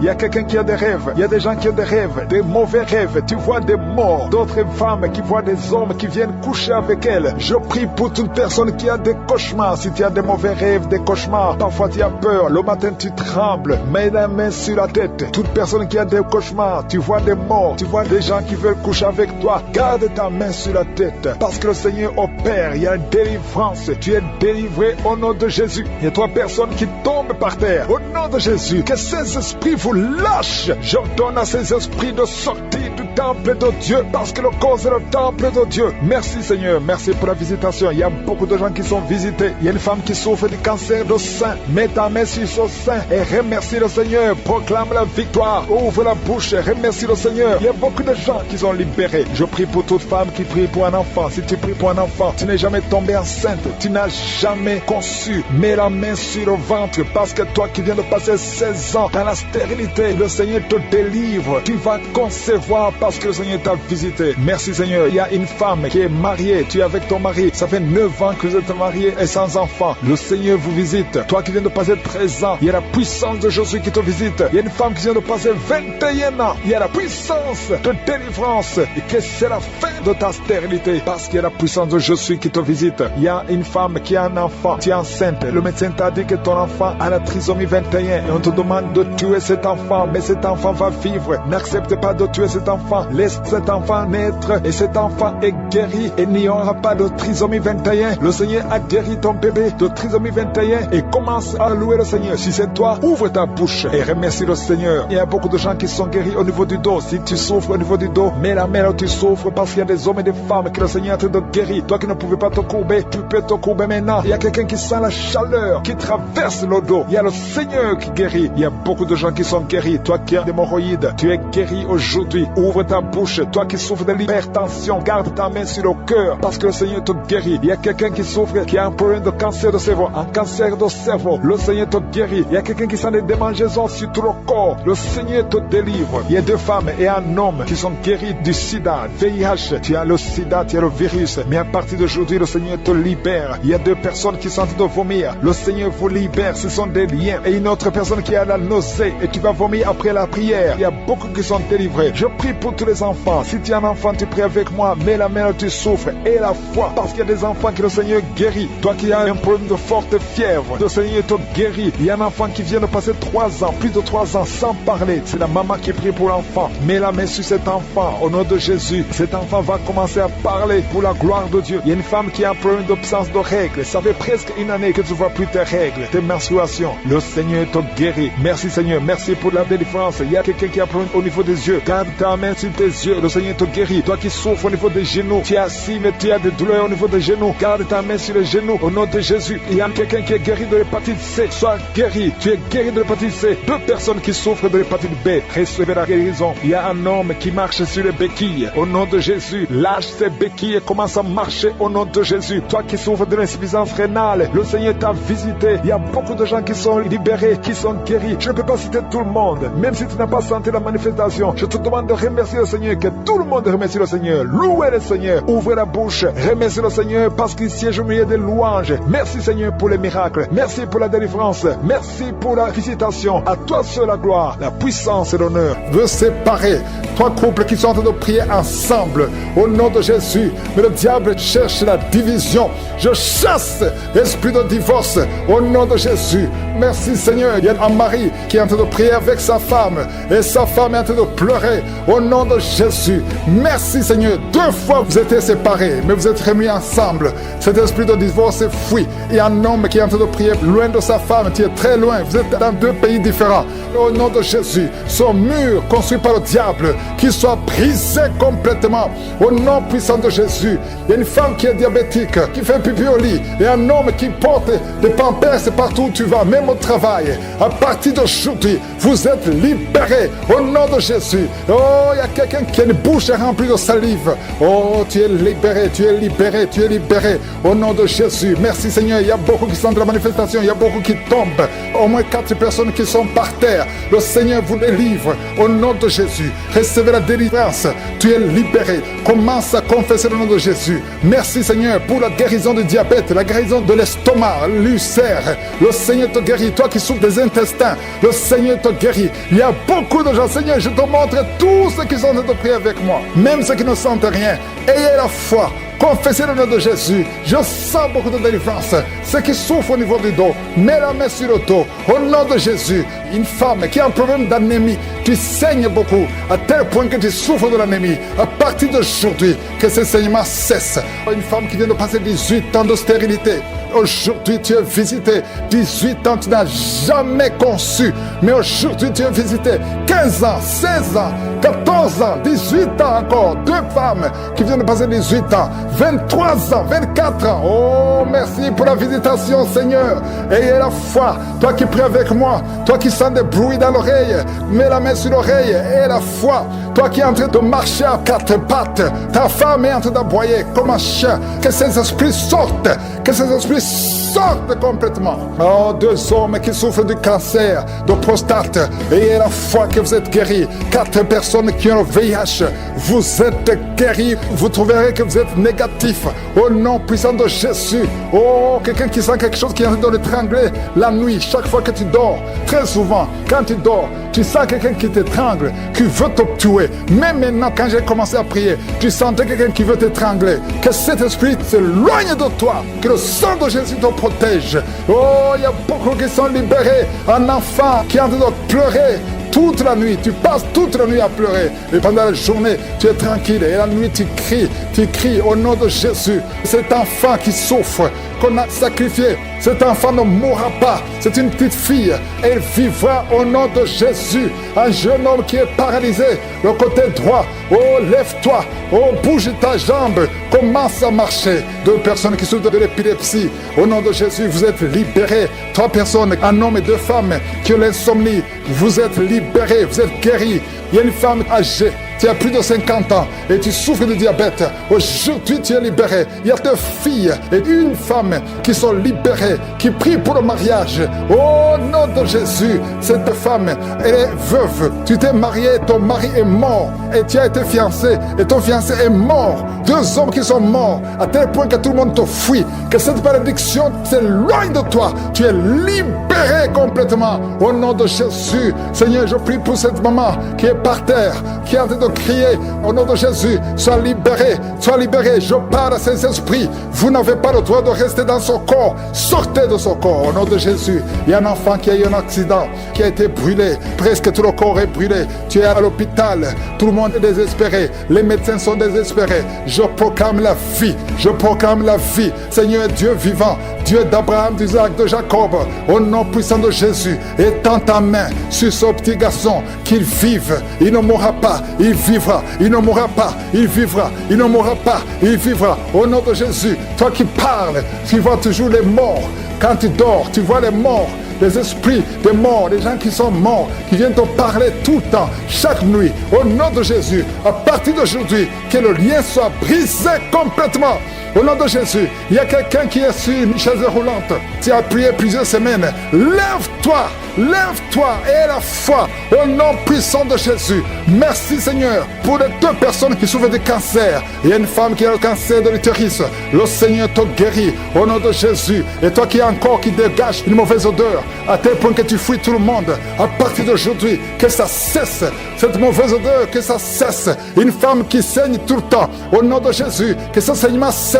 Il y a quelqu'un qui a des rêves. Il y a des gens qui ont des rêves, des mauvais rêves. Tu vois des morts. D'autres femmes qui voient des hommes qui viennent coucher avec elles. Je prie pour toute personne qui a des cauchemars. Si tu as des mauvais rêves, des cauchemars, parfois tu as peur. Le matin tu trembles. Mets la main sur la tête. Toute personne qui a des cauchemars, tu vois des morts, tu vois des gens qui veulent coucher avec toi. Garde ta main sur la tête. Parce que le Seigneur opère. Il y a une délivrance. Tu es délivré au nom de Jésus. Il y a 3 personnes qui tombent par terre. Au nom de Jésus. Que ces esprits vous lâchent. J'ordonne à ces esprits de sortir du temple de Dieu. Parce que le corps est le temple de Dieu. Merci Seigneur. Merci pour la visitation. Il y a beaucoup de gens qui sont visités. Il y a une femme qui souffre du cancer de sein. Mets ta main sur son sein et remercie le Seigneur. Proclame la victoire. Ouvre la bouche et remercie le Seigneur. Il y a beaucoup de gens qui sont libérés. Je prie pour toute femme qui prie pour un enfant. Si tu pries pour un enfant, tu n'es jamais tombé enceinte. Tu n'as jamais conçu. Mets la main sur le ventre. Parce que toi qui viens de passer 16 ans dans la stérilité, le Seigneur te délivre. Tu vas concevoir parce que le Seigneur t'a visité. Merci Seigneur. Il y a une femme qui est mariée. Tu es avec ton mari. Ça fait 9 ans que vous êtes mariés et sans enfant. Le Seigneur vous visite. Toi qui viens de passer 13 ans, il y a la puissance de Jésus qui te visite. Il y a une femme qui vient de passer 21 ans. Il y a la puissance de délivrance. Et que c'est la fin de ta stérilité. Parce qu'il y a la puissance de Jésus qui te visite. Il y a une femme qui a un enfant. Tu es enceinte. Le médecin t'a dit que ton enfant a la trisomie 21. Et on te demande de tuer cet enfant. Mais cet enfant va vivre. N'accepte pas de tuer cet enfant. Laisse cet enfant naître. Et cet enfant est guéri. Et il n'y aura pas de trisomie 21. Le Seigneur a guéri ton bébé de trisomie 21. Et commence à louer le Seigneur. Si c'est toi, ouvre ta bouche et remercie le Seigneur. Il y a beaucoup de gens qui sont guéris au niveau du dos. Si tu souffres au niveau du dos, mets la main là où tu souffres parce qu'il y a des hommes et des femmes que le Seigneur est en train de guérir. Toi qui ne pouvais pas te courber, tu peux te courber maintenant. Il y a quelqu'un qui sent la chaleur qui traverse le dos. Il y a le Seigneur qui guérit. Il y a beaucoup de gens qui sont guéris. Toi qui as des hémorroïdes, tu es guéri aujourd'hui. Ouvre Ouvre ta bouche, toi qui souffres de l'hypertension, garde ta main sur le cœur, parce que le Seigneur te guérit. Il y a quelqu'un qui souffre, qui a un problème de cancer de cerveau, un cancer de cerveau, le Seigneur te guérit. Il y a quelqu'un qui sent des démangeaisons sur tout le corps, le Seigneur te délivre. Il y a 2 femmes et un homme qui sont guéris du sida, VIH. Tu as le sida, tu as le virus, mais à partir d'aujourd'hui, le Seigneur te libère. Il y a 2 personnes qui sont en train de vomir, le Seigneur vous libère, ce sont des liens. Et une autre personne qui a la nausée, et tu vas vomir après la prière. Il y a beaucoup qui sont délivrés. Je prie pour tous les enfants. Si tu es un enfant, tu pries avec moi, mets la main où tu souffres, et la foi, parce qu'il y a des enfants que le Seigneur guérit. Toi qui as un problème de forte fièvre, le Seigneur te guérit. Il y a un enfant qui vient de passer 3 ans, plus de 3 ans sans parler. C'est la maman qui prie pour l'enfant. Mets la main sur cet enfant, au nom de Jésus. Cet enfant va commencer à parler pour la gloire de Dieu. Il y a une femme qui a un problème d'absence de règles. Ça fait presque une année que tu ne vois plus tes règles, tes menstruations. Le Seigneur te guérit. Merci Seigneur, merci pour la délivrance. Il y a quelqu'un qui a un problème au niveau des yeux. Garde ta main sur tes yeux, le Seigneur te guérit. Toi qui souffres au niveau des genoux, tu es assis mais tu as des douleurs au niveau des genoux. Garde ta main sur les genoux, au nom de Jésus. Il y a quelqu'un qui est guéri de l'hépatite C. Sois guéri, tu es guéri de l'hépatite C. 2 personnes qui souffrent de l'hépatite B, recevez la guérison. Il y a un homme qui marche sur les béquilles, au nom de Jésus. Lâche ces béquilles et commence à marcher au nom de Jésus. Toi qui souffres de l'insuffisance rénale, le Seigneur t'a visité. Il y a beaucoup de gens qui sont libérés, qui sont guéris. Je ne peux pas citer tout le monde, même si tu n'as pas senti la manifestation. Je te demande de remercier le Seigneur, que tout le monde remercie le Seigneur. Louez le Seigneur, ouvrez la bouche, remerciez le Seigneur parce qu'il siège au milieu des louanges. Merci Seigneur pour les miracles, merci pour la délivrance, merci pour la visitation. À toi seul la gloire, la puissance et l'honneur. Veut séparer 3 couples qui sont en train de prier ensemble au nom de Jésus. Mais le diable cherche la division. Je chasse l'esprit de divorce au nom de Jésus. Merci Seigneur. Il y a un mari qui est en train de prier avec sa femme et sa femme est en train de pleurer au nom de Jésus. Merci Seigneur. 2 fois vous étiez séparés, mais vous êtes remis ensemble. Cet esprit de divorce est fui. Il y a un homme qui est en train de prier loin de sa femme, qui est très loin. Vous êtes dans 2 pays différents. Au nom de Jésus, son mur construit par le diable, qu'il soit brisé complètement. Au nom puissant de Jésus. Il y a une femme qui est diabétique, qui fait pipi au lit. Et un homme qui porte des pampers partout où tu vas, même au travail. À partir d'aujourd'hui, vous êtes libérés. Au nom de Jésus. Oh, il y a quelqu'un qui a une bouche remplie de salive. Oh, tu es libéré, tu es libéré, tu es libéré. Au nom de Jésus. Merci Seigneur. Il y a beaucoup qui sont de la manifestation. Il y a beaucoup qui tombent. Au moins 4 personnes qui sont par terre. Le Seigneur vous délivre. Au nom de Jésus. Recevez la délivrance. Tu es libéré. Commence à confesser le nom de Jésus. Merci Seigneur pour la guérison du diabète, la guérison de l'estomac, l'ulcère. Le Seigneur te guérit. Toi qui souffres des intestins, le Seigneur te guérit. Il y a beaucoup de gens. Seigneur, je te montre tous ceux qui sont en train de prier avec moi. Même ceux qui ne sentent rien. Ayez la foi. Confessez le nom de Jésus. Je sens beaucoup de délivrance. Ceux qui souffrent au niveau du dos, mets la main sur le dos. Au nom de Jésus. Une femme qui a un problème d'anémie, tu saignes beaucoup, à tel point que tu souffres de l'anémie. À partir d'aujourd'hui, que ce saignement cesse. Une femme qui vient de passer 18 ans de stérilité. Aujourd'hui, tu es visité. 18 ans, tu n'as jamais conçu. Mais aujourd'hui, tu es visité. 15 ans, 16 ans, 14 ans, 18 ans encore. 2 femmes qui viennent de passer 18 ans. 23 ans, 24 ans. Oh, merci pour la visitation, Seigneur. Ayez la foi. Toi qui pries avec moi, toi qui sens des bruits dans l'oreille, mets la main sur l'oreille. Ayez la foi. Toi qui es en train de marcher à 4 pattes, ta femme est en train d'aboyer comme un chien. Que ces esprits sortent. Que ces esprits sortent complètement. Oh, 2 hommes qui souffrent du cancer de prostate. Ayez la foi que vous êtes guéris. 4 personnes qui ont le VIH. Vous êtes guéris. Vous trouverez que vous êtes négatif. Au nom puissant de Jésus. Oh, quelqu'un qui sent quelque chose qui est en train de l'étrangler la nuit, chaque fois que tu dors. Très souvent, quand tu dors, tu sens quelqu'un qui t'étrangle, qui veut te tuer. Même maintenant, quand j'ai commencé à prier, tu sentais quelqu'un qui veut t'étrangler. Que cet esprit s'éloigne de toi. Que le sang de Jésus te protège. Oh, il y a beaucoup qui sont libérés. Un enfant qui est en train de pleurer toute la nuit, tu passes toute la nuit à pleurer. Et pendant la journée, tu es tranquille. Et la nuit, tu cries au nom de Jésus. Cet enfant qui souffre, qu'on a sacrifié, cet enfant ne mourra pas. C'est une petite fille. Elle vivra au nom de Jésus. Un jeune homme qui est paralysé, le côté droit. Oh, lève-toi. Oh, bouge ta jambe. Commence à marcher. 2 personnes qui souffrent de l'épilepsie. Au nom de Jésus, vous êtes libérés. 3 personnes, un homme et 2 femmes qui ont l'insomnie. Vous êtes libérés, vous êtes guéris. il y a une femme âgée, tu as plus de 50 ans et tu souffres de diabète. Aujourd'hui, tu es libéré. Il y a 2 filles et une femme qui sont libérées, qui prient pour le mariage. Au nom de Jésus, cette femme, elle est veuve. Tu t'es marié, ton mari est mort et tu as été fiancé et ton fiancé est mort. 2 hommes qui sont morts à tel point que tout le monde te fuit. Que cette malédiction s'éloigne de toi. Tu es libéré complètement. Au nom de Jésus, Seigneur, je prie pour cette maman qui est par terre, qui est en train de crier. Au nom de Jésus, sois libéré, sois libéré. Je parle à ces esprits. Vous n'avez pas le droit de rester dans son corps. Sortez de son corps. Au nom de Jésus, il y a un enfant qui a eu un accident, qui a été brûlé. Presque tout le corps est brûlé. Tu es à l'hôpital. Tout le monde est désespéré. Les médecins sont désespérés. Je proclame la vie. Je proclame la vie. Seigneur Dieu vivant, Dieu d'Abraham, d'Isaac, de Jacob, au nom puissant de Jésus, étends ta main sur ce petit garçon, qu'il vive. Il ne mourra pas. Il vivra. Il ne mourra pas. Il vivra. Il ne mourra pas. Il vivra. Au nom de Jésus, toi qui parles, tu vois toujours les morts. Quand tu dors, tu vois les morts. Les esprits des morts, les gens qui sont morts, qui viennent te parler tout le temps, chaque nuit, au nom de Jésus, à partir d'aujourd'hui, que le lien soit brisé complètement. Au nom de Jésus, il y a quelqu'un qui est sur une chaise roulante. Tu as prié plusieurs semaines. Lève-toi, lève-toi et la foi au nom puissant de Jésus. Merci Seigneur pour les 2 personnes qui souffrent de cancer. Il y a une femme qui a le cancer de l'utérus. Le Seigneur te guérit au nom de Jésus. Et toi qui as un corps qui dégage une mauvaise odeur, à tel point que tu fuis tout le monde, à partir d'aujourd'hui, que ça cesse. Cette mauvaise odeur, que ça cesse. Une femme qui saigne tout le temps, au nom de Jésus, que ce saignement cesse.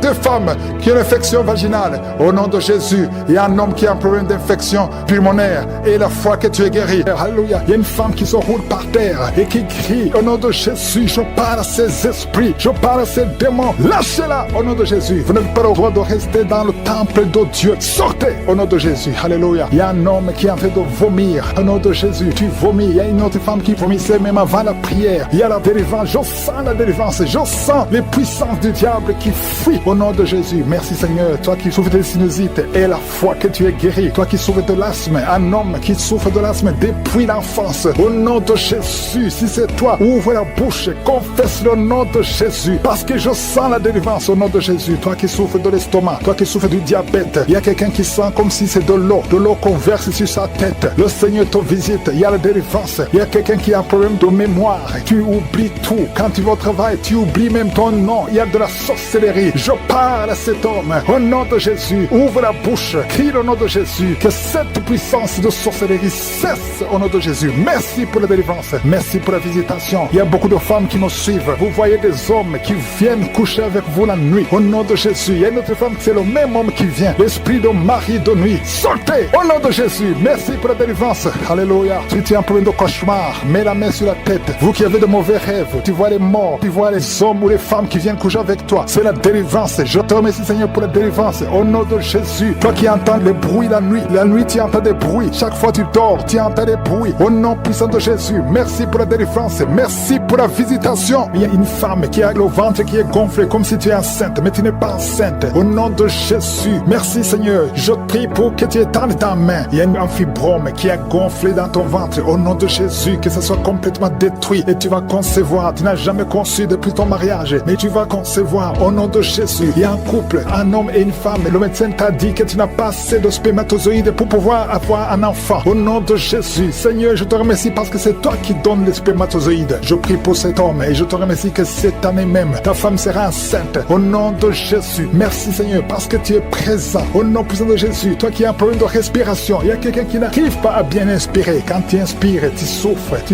2 femmes qui ont une infection vaginale, au nom de Jésus. Il y a un homme qui a un problème d'infection pulmonaire et la foi que tu es guéri. Alléluia. Il y a une femme qui se roule par terre et qui crie au nom de Jésus. Je parle à ces esprits, je parle à ces démons. Lâchez-la au nom de Jésus. Vous n'avez pas le droit de rester dans le temple de Dieu. Sortez au nom de Jésus. Alléluia. Il y a un homme qui est en train de vomir au nom de Jésus. Tu vomis. Il y a une autre femme qui vomissait même avant la prière. Il y a la délivrance. Je sens la délivrance. Je sens les puissances du diable qui fuient au nom de Jésus. Merci Seigneur. Toi qui souffres de sinusite et la foi que tu es guéri. Toi qui souffres de l'asthme. Un homme qui souffre de l'asthme depuis l'enfance. Au nom de Jésus. Si c'est toi, ouvre la bouche. Confesse le nom de Jésus. Parce que je sens la délivrance au nom de Jésus. Toi qui souffres de l'estomac. Toi qui souffres du diabète. Il y a quelqu'un qui sent comme si c'est de l'eau qu'on verse sur sa tête. Le Seigneur te visite. Il y a la délivrance. Il y a quelqu'un qui a un problème de mémoire. Tu oublies tout. Quand tu vas au travail, tu oublies même ton nom. Il y a de la sorcellerie. Je parle à cet homme. Au nom de Jésus. Ouvre la bouche. Crie le nom de Jésus. Que cette puissance de sorcellerie cesse au nom de Jésus. Merci pour la délivrance. Merci pour la visitation. Il y a beaucoup de femmes qui nous suivent. Vous voyez des hommes qui viennent coucher avec vous la nuit. Au nom de Jésus. Il y a une autre femme, c'est le même homme qui vient. L'esprit de mari de nuit. Sortez au nom de Jésus. Merci pour la délivrance. Alléluia. Si tu as un problème de cauchemar, mets la main sur la tête. Vous qui avez de mauvais rêves, tu vois les morts, tu vois les hommes ou les femmes qui viennent coucher avec toi. C'est la délivrance. Je te remercie Seigneur pour la délivrance. Au nom de Jésus. Toi qui entends les bruits la nuit tu entends des bruits. Chaque fois tu dors, tu entends des bruits. Au nom puissant de Jésus. Merci pour la délivrance. Merci pour la visitation. Il y a une femme qui a le ventre qui est gonflé comme si tu es enceinte, mais tu n'es pas enceinte. Au nom de Jésus. Merci Seigneur. Je prie pour que tu étendes ta main. Il y a un fibrome qui a gonflé dans ton ventre. Au nom de Jésus, que ça soit complètement détruit et tu vas concevoir. Tu n'as jamais conçu depuis ton mariage, mais tu vas concevoir au nom de Jésus. Il y a un couple, un homme et une femme. Le médecin t'a dit que tu n'as pas assez de spermatozoïdes pour pouvoir avoir un enfant. Au nom de Jésus, Seigneur, je te remercie parce que c'est toi qui donnes les spermatozoïdes. Je prie pour cet homme et je te remercie que cette année même, ta femme sera enceinte. Au nom de Jésus, merci Seigneur parce que tu es présent. Au nom puissant de Jésus, toi qui as un problème de respiration, il y a quelqu'un qui n'arrive pas à bien inspirer. Quand tu inspires, tu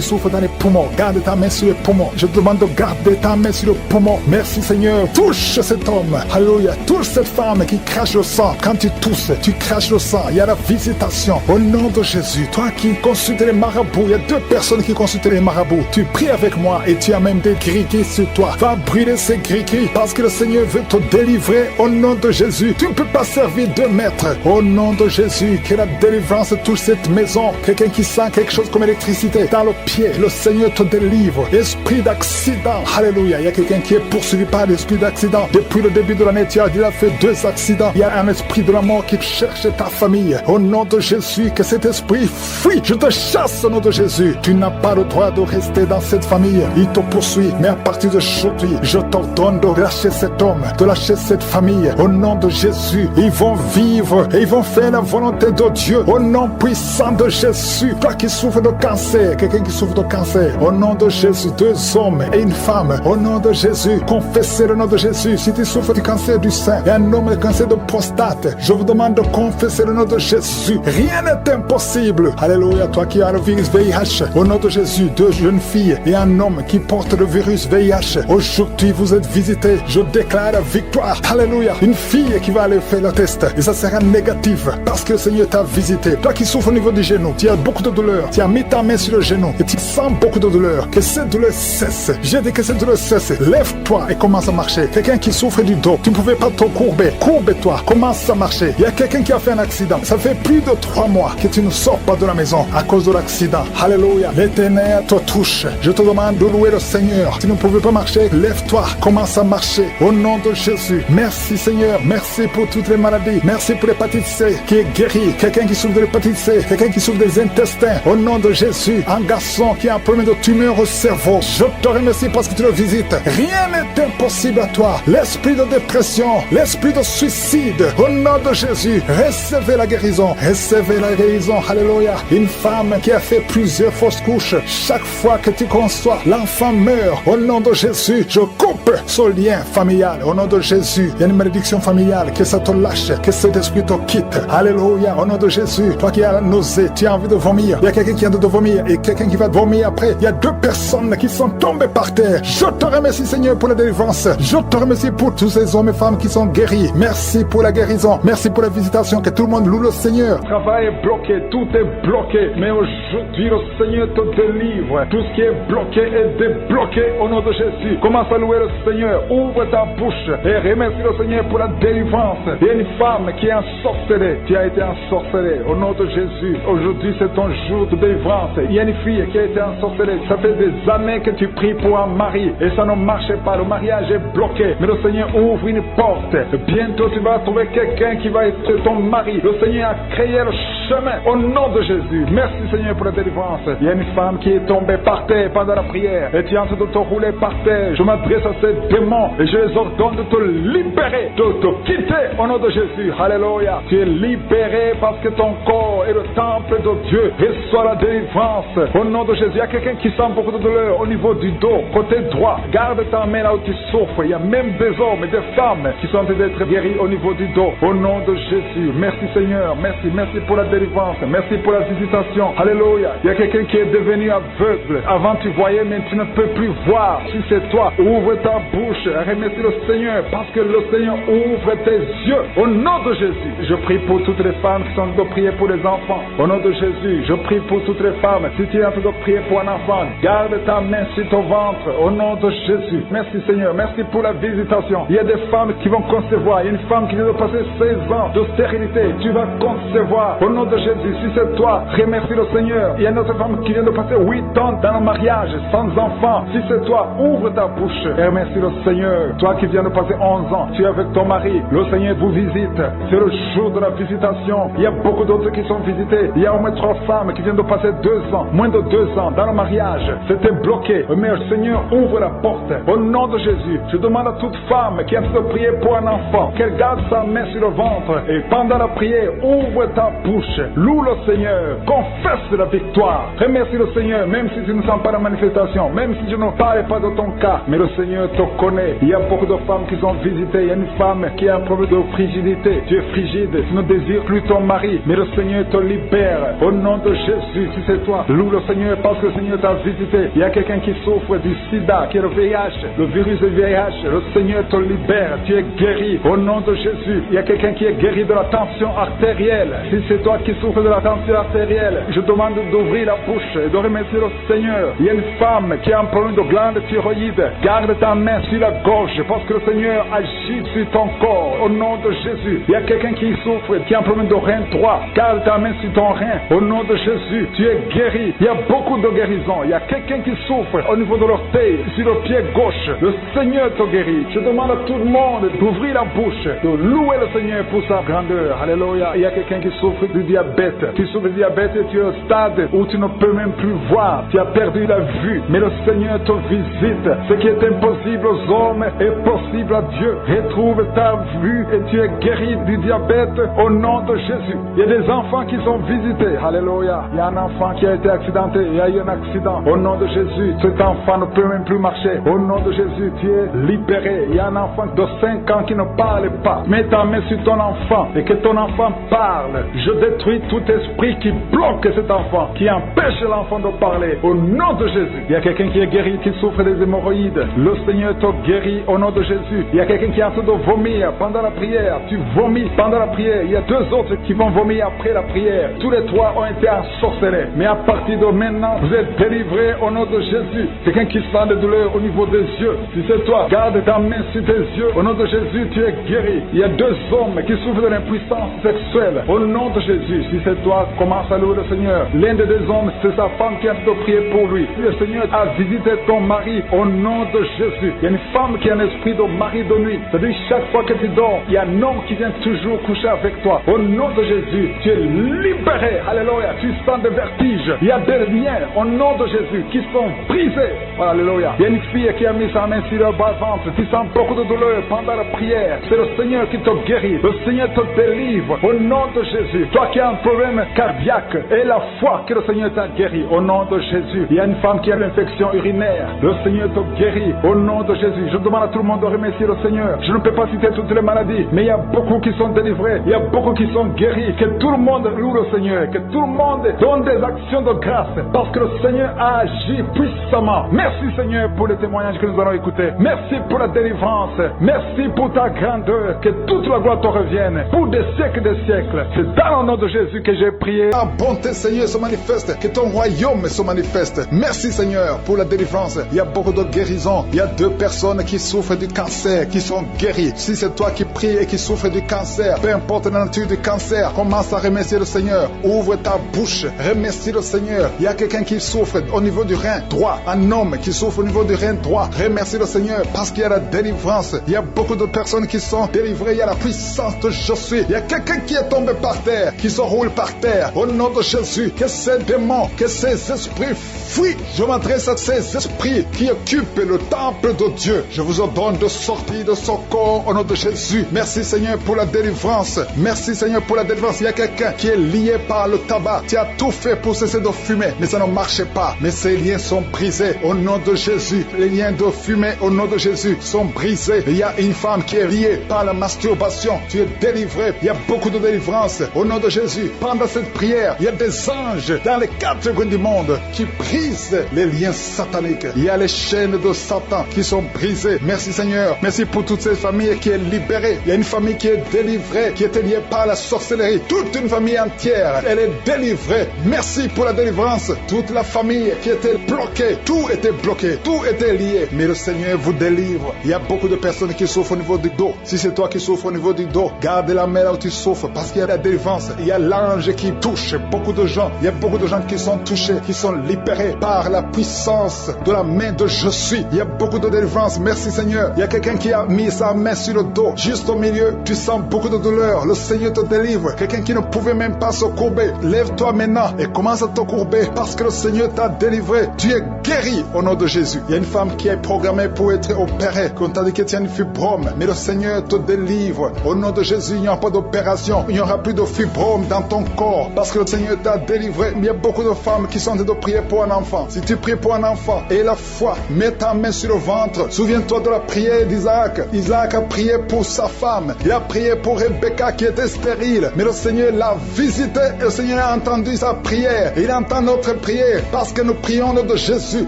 souffres dans les poumons. Garde ta main sur les poumons. Je te demande de garder ta main sur le poumon. Merci Seigneur. Touche cet homme. Alléluia. Touche cette femme qui crache le sang. Quand tu tousses, tu craches le sang. Il y a la visitation. Au nom de Jésus, toi qui consultes les marabouts, il y a 2 personnes qui consultent les marabouts. Tu pries avec moi et tu as même des gris-gris sur toi. Va brûler ces gris-gris parce que le Seigneur veut te délivrer au nom de Jésus. Tu ne peux pas servir 2 maîtres. Au nom de Jésus, Jésus, que la délivrance touche cette maison. Quelqu'un qui sent quelque chose comme électricité dans le pied, le Seigneur te délivre. Esprit d'accident, alléluia. Il y a quelqu'un qui est poursuivi par l'esprit d'accident. Depuis le début de l'année, tu as déjà fait 2 accidents. Il y a un esprit de la mort qui cherche ta famille. Au nom de Jésus, que cet esprit fuit. Je te chasse au nom de Jésus. Tu n'as pas le droit de rester dans cette famille. Il te poursuit. Mais à partir d'aujourd'hui, je t'ordonne de lâcher cet homme, de lâcher cette famille. Au nom de Jésus, ils vont vivre et ils vont faire la volonté de Dieu. Au nom puissant de Jésus. Toi qui souffres de cancer, quelqu'un qui souffre de cancer. Au nom de Jésus, 2 hommes et une femme. Au nom de Jésus, confessez le nom de Jésus. Si tu souffres du cancer du sein et un homme de cancer de prostate, je vous demande de confesser le nom de Jésus. Rien n'est impossible. Alléluia. Toi qui as le virus VIH, au nom de Jésus, 2 jeunes filles et un homme qui porte le virus VIH. Aujourd'hui, vous êtes visités. Je déclare la victoire. Alléluia. Une fille qui va aller faire le test et ça sera négatif parce que le Seigneur t'a visité. Toi qui souffres au niveau du genou, tu as beaucoup de douleur. Tu as mis ta main sur le genou et tu sens beaucoup de douleur. Que cette douleur cesse. J'ai dit que cette douleur cesse. Lève-toi et commence à marcher. Quelqu'un qui souffre du dos, tu ne pouvais pas te courber. Courbe-toi. Commence à marcher. Il y a quelqu'un qui a fait un accident. Ça fait plus de 3 mois que tu ne sors pas de la maison à cause de l'accident. Alléluia. L'Éternel te touche. Je te demande de louer le Seigneur. Tu ne pouvais pas marcher. Lève-toi. Commence à marcher. Au nom de Jésus. Merci Seigneur. Merci pour toutes les maladies. Merci pour l'hépatite C qui est guérie. Quelqu'un qui souffre de l'hépatite C. Quelqu'un qui souffre des intestins. Au nom de Jésus. Un garçon qui a un problème de tumeur au cerveau. Je te remercie parce que tu le visites. Rien n'est impossible à toi. L'esprit de dépression, l'esprit de suicide. Au nom de Jésus. Recevez la guérison. Recevez la guérison. Alléluia. Une femme qui a fait plusieurs fausses couches. Chaque fois que tu conçois, l'enfant meurt. Au nom de Jésus, je coupe ce lien familial. Au nom de Jésus, il y a une malédiction familiale. Que ça te lâche. Que cet esprit te quitte. Alléluia. Au nom de Jésus, toi qui as la nausée, tu as envie de vomir. Il y a quelqu'un qui a envie de vomir et quelqu'un qui va vomir après. Il y a 2 personnes qui sont tombées par terre. Je te remercie Seigneur pour la délivrance. Je te remercie pour tous ces hommes et femmes qui sont guéris. Merci pour la guérison. Merci pour la visitation. Que tout le monde loue le Seigneur. Le travail est bloqué, tout est bloqué. Mais aujourd'hui, le Seigneur te délivre. Tout ce qui est bloqué est débloqué au nom de Jésus. Commence à louer le Seigneur. Ouvre ta bouche et remercie le Seigneur pour la délivrance. Il y a une femme qui est ensorcelée. Tu as été ensorcelée au nom de Jésus. Aujourd'hui, c'est ton jour de délivrance. Il y a une fille qui a été ensorcelée. Ça fait des années que tu pries pour un mari et ça ne marche pas. Le mariage est bloqué. Mais le Seigneur ouvre une porte. Bientôt, tu vas trouver quelqu'un qui va être ton mari. Le Seigneur a créé le chemin au nom de Jésus. Merci Seigneur pour la délivrance. Il y a une femme qui est tombée par terre pendant la prière et tu es en train de te rouler par terre. Je m'adresse à ces démons et je les ordonne de te libérer, de te quitter au nom de Jésus. Alléluia. Tu es libéré parce que ton corps est le temple de Dieu. Reçois la délivrance au nom de Jésus. Il y a quelqu'un qui sent beaucoup de douleur au niveau du dos, côté droit. Garde ta main là où tu souffres. Il y a même des hommes et des femmes qui sont en train d'être guéris au niveau du dos. Au nom de Jésus. Merci Seigneur. Merci pour la délivrance. Merci pour la visitation. Alléluia. Il y a quelqu'un qui est devenu aveugle. Avant tu voyais, mais tu ne peux plus voir. Si c'est toi, ouvre ta bouche. Remercie le Seigneur parce que le Seigneur ouvre tes yeux. Au nom de Jésus. Je prie pour toutes les femmes qui sont en train de prier pour les enfants. Au nom de Jésus. Je prie pour toutes les femmes. Si tu es en train de prier pour un enfant, garde ta main sur ton ventre. Au nom de Jésus. Merci Seigneur. Merci pour la visitation. Il y a des femmes qui vont concevoir. Il y a une femme qui vient de passer 16 ans de stérilité. Tu vas concevoir. Au nom de Jésus. Si c'est toi, remercie le Seigneur. Il y a une autre femme qui vient de passer 8 ans dans le mariage, sans enfant. Si c'est toi, ouvre ta bouche et remercie le Seigneur. Toi qui viens de passer 11 ans, tu es avec ton mari. Le Seigneur vous visite. C'est le jour de la visitation. Il y a beaucoup d'autres qui sont visités. Il y a au moins 3 femmes qui viennent de passer 2 ans, moins de 2 ans dans le mariage. C'était bloqué. Mais le Seigneur ouvre la porte. Au nom de Jésus, je demande à toute femme qui a envie de prier pour un enfant qu'elle garde sa main sur le ventre et pendant la prière, ouvre ta bouche. Loue le Seigneur. Confesse la victoire. Remercie le Seigneur, même si tu ne sens pas la manifestation, même si je ne parle pas de ton cas, mais le Seigneur te connaît. Il y a beaucoup de femmes qui sont visitées. Il y a une femme qui a un problème de frigidité. Tu es frigide, tu ne désires plus ton mari, mais le Seigneur te libère. Au nom de Jésus, si c'est toi, loue le Seigneur parce que le Seigneur t'a visité. Il y a quelqu'un qui souffre du sida, qui est le VIH, le virus du VIH. Le Seigneur te libère, tu es guéri. Au nom de Jésus, il y a quelqu'un qui est guéri de la tension artérielle. Si c'est toi qui souffres de la tension artérielle, je demande d'ouvrir la bouche et de remercier le Seigneur. Il y a une femme qui a un problème de glande thyroïde. Garde ta main sur la gorge parce que le Seigneur agit sur ton corps. Au nom de Jésus, il y a quelqu'un qui souffre, qui a un problème de rein droit. Garde ta main sur ton rein. Au nom de Jésus, tu es guéri. Il y a beaucoup de guérisons. Il y a quelqu'un qui souffre au niveau de l'orteil, sur le pied gauche. Le Seigneur te guérit. Je demande à tout le monde d'ouvrir la bouche, de louer le Seigneur pour sa grandeur. Alléluia. Il y a quelqu'un qui souffre du diabète. Tu souffres du diabète et tu es au stade où tu ne peux même plus voir. Tu as perdu la vue. Mais le Seigneur te visite. Ce qui est impossible aux hommes est possible à Dieu. Retrouve ta vue et tu es guéri du diabète au nom de Jésus. Il y a des enfants qui sont visités. Alléluia. Il y a un enfant qui a été accidenté. Il y a eu un accident. Au nom de Jésus, cet enfant ne peut même plus marcher. Au nom de Jésus, tu es libéré. Il y a un enfant de 5 ans qui ne parle pas. Mets ta main sur ton enfant et que ton enfant parle. Je détruis tout esprit qui bloque cet enfant, qui empêche l'enfant de parler. Au nom de Jésus. Il y a quelqu'un qui est guéri, qui souffre des hémorroïdes. Le Seigneur te guérit au nom de Jésus. Il y a quelqu'un qui est en train de vomir pendant la prière. Tu vomis pendant la prière. Il y a 2 autres qui vont vomir après la prière. Tous les 3 ont été ensorcelés. Mais à partir de maintenant, vous êtes délivrés au nom de Jésus. Quelqu'un qui sent des douleurs au niveau des yeux. Si c'est toi, garde ta main sur tes yeux. Au nom de Jésus, tu es guéri. Il y a 2 hommes qui souffrent de l'impuissance sexuelle. Au nom de Jésus, si c'est toi, commence à louer le Seigneur. L'un des 2 hommes, c'est sa femme qui a de prier pour lui. Le Seigneur a visité ton mari au nom de Jésus. Il y a une femme qui a un esprit de mari de nuit. C'est-à-dire chaque fois que tu dors, il y a un homme qui vient toujours coucher avec toi. Au nom de Jésus, tu es libéré. Alléluia. Tu sens des vertiges. Il y a des liens au nom de Jésus qui sont brisés. Alléluia. Il y a une fille qui a mis sa main sur le bas-ventre. Tu sens beaucoup de douleur pendant la prière. C'est le Seigneur qui te guérit. Le Seigneur te délivre au nom de Jésus. Toi qui as un problème cardiaque et la foi que le Seigneur t'a guéri au nom de Jésus. Il y a une femme qui a l'infection urinaire. Le Seigneur te guérit au nom de Jésus. Je demande à tout le monde de remercier le Seigneur. Je ne peux pas citer toutes les maladies, mais il y a beaucoup qui sont délivrés. Il y a beaucoup qui sont guéris. Que tout le monde loue le Seigneur. Que tout le monde donne des actions de grâce parce que le Seigneur a agi puissamment. Merci Seigneur pour les témoignages que nous allons écouter. Merci pour la délivrance. Merci pour ta grandeur. Que toute la gloire te revienne pour des siècles et des siècles. C'est dans le nom de Jésus que j'ai prié. Ta bonté Seigneur se manifeste. Que ton royaume se manifeste. Merci Seigneur pour la délivrance. Il y a beaucoup de guérisons. Il y a 2 personnes qui souffrent du cancer, qui sont guéries. Si c'est toi qui pries et qui souffres du cancer, peu importe la nature du cancer, commence à remercier le Seigneur. Ouvre ta bouche. Remercie le Seigneur. Il y a quelqu'un qui souffre au niveau du rein droit. Un homme qui souffre au niveau du rein droit. Remercie le Seigneur parce qu'il y a la délivrance. Il y a beaucoup de personnes qui sont délivrées. Il y a la puissance de je suis. Il y a quelqu'un qui est tombé par terre, qui se roule par terre. Au nom de Jésus, que ces démons, que ces esprits fuient. Je m'adresse à ces esprits qui occupent le temple de Dieu. Je vous ordonne de sortir de son corps au nom de Jésus. Merci Seigneur pour la délivrance. Merci Seigneur pour la délivrance. Il y a quelqu'un qui est lié par le tabac. Tu as tout fait pour cesser de fumer, mais ça ne marchait pas. Mais ces liens sont brisés au nom de Jésus. Les liens de fumée au nom de Jésus sont brisés. Il y a une femme qui est liée par la masturbation. Tu es délivré. Il y a beaucoup de délivrance au nom de Jésus. Pendant cette prière, il y a des anges dans les 4 coins du monde qui brisent les liens sataniques. Il y a les chaînes de Satan qui sont brisées. Merci Seigneur. Merci pour toutes ces familles qui est libérée. Il y a une famille qui est délivrée, qui était liée par la sorcellerie. Toute une famille entière, elle est délivrée. Merci pour la délivrance. Toute la famille qui était bloquée, tout était bloqué, tout était lié. Mais le Seigneur vous délivre. Il y a beaucoup de personnes qui souffrent au niveau du dos. Si c'est toi qui souffres au niveau du dos, garde la main là où tu souffres parce qu'il y a la délivrance. Il y a l'ange qui touche beaucoup de gens. Il y a beaucoup de gens qui sont touchés, qui sont libérés par la puissance de la main de je suis. Il y a beaucoup de délivrance. Merci Seigneur. Il y a quelqu'un qui a mis sa main sur le dos. Juste au milieu, tu sens beaucoup de douleur. Le Seigneur te délivre. Quelqu'un qui ne pouvait même pas se courber. Lève-toi maintenant et commence à te courber parce que le Seigneur t'a délivré. Tu es guéri au nom de Jésus. Il y a une femme qui est programmée pour être opérée. Qu'on t'a dit que tu as une fibrome. Mais le Seigneur te délivre. Au nom de Jésus, il n'y aura pas d'opération. Il n'y aura plus de fibrome dans ton corps parce que le Seigneur t'a délivré. Il y a beaucoup de femmes qui sont en train de prier pour un enfant. Si tu pries pour un enfant et la foi, mets ta main sur le ventre. Souviens-toi de la prière d'Isaac. Isaac a prié pour sa femme. Il a prié pour Rebecca qui était stérile. Mais le Seigneur l'a visité et le Seigneur a entendu sa prière. Et il entend notre prière parce que nous prions au nom de Jésus.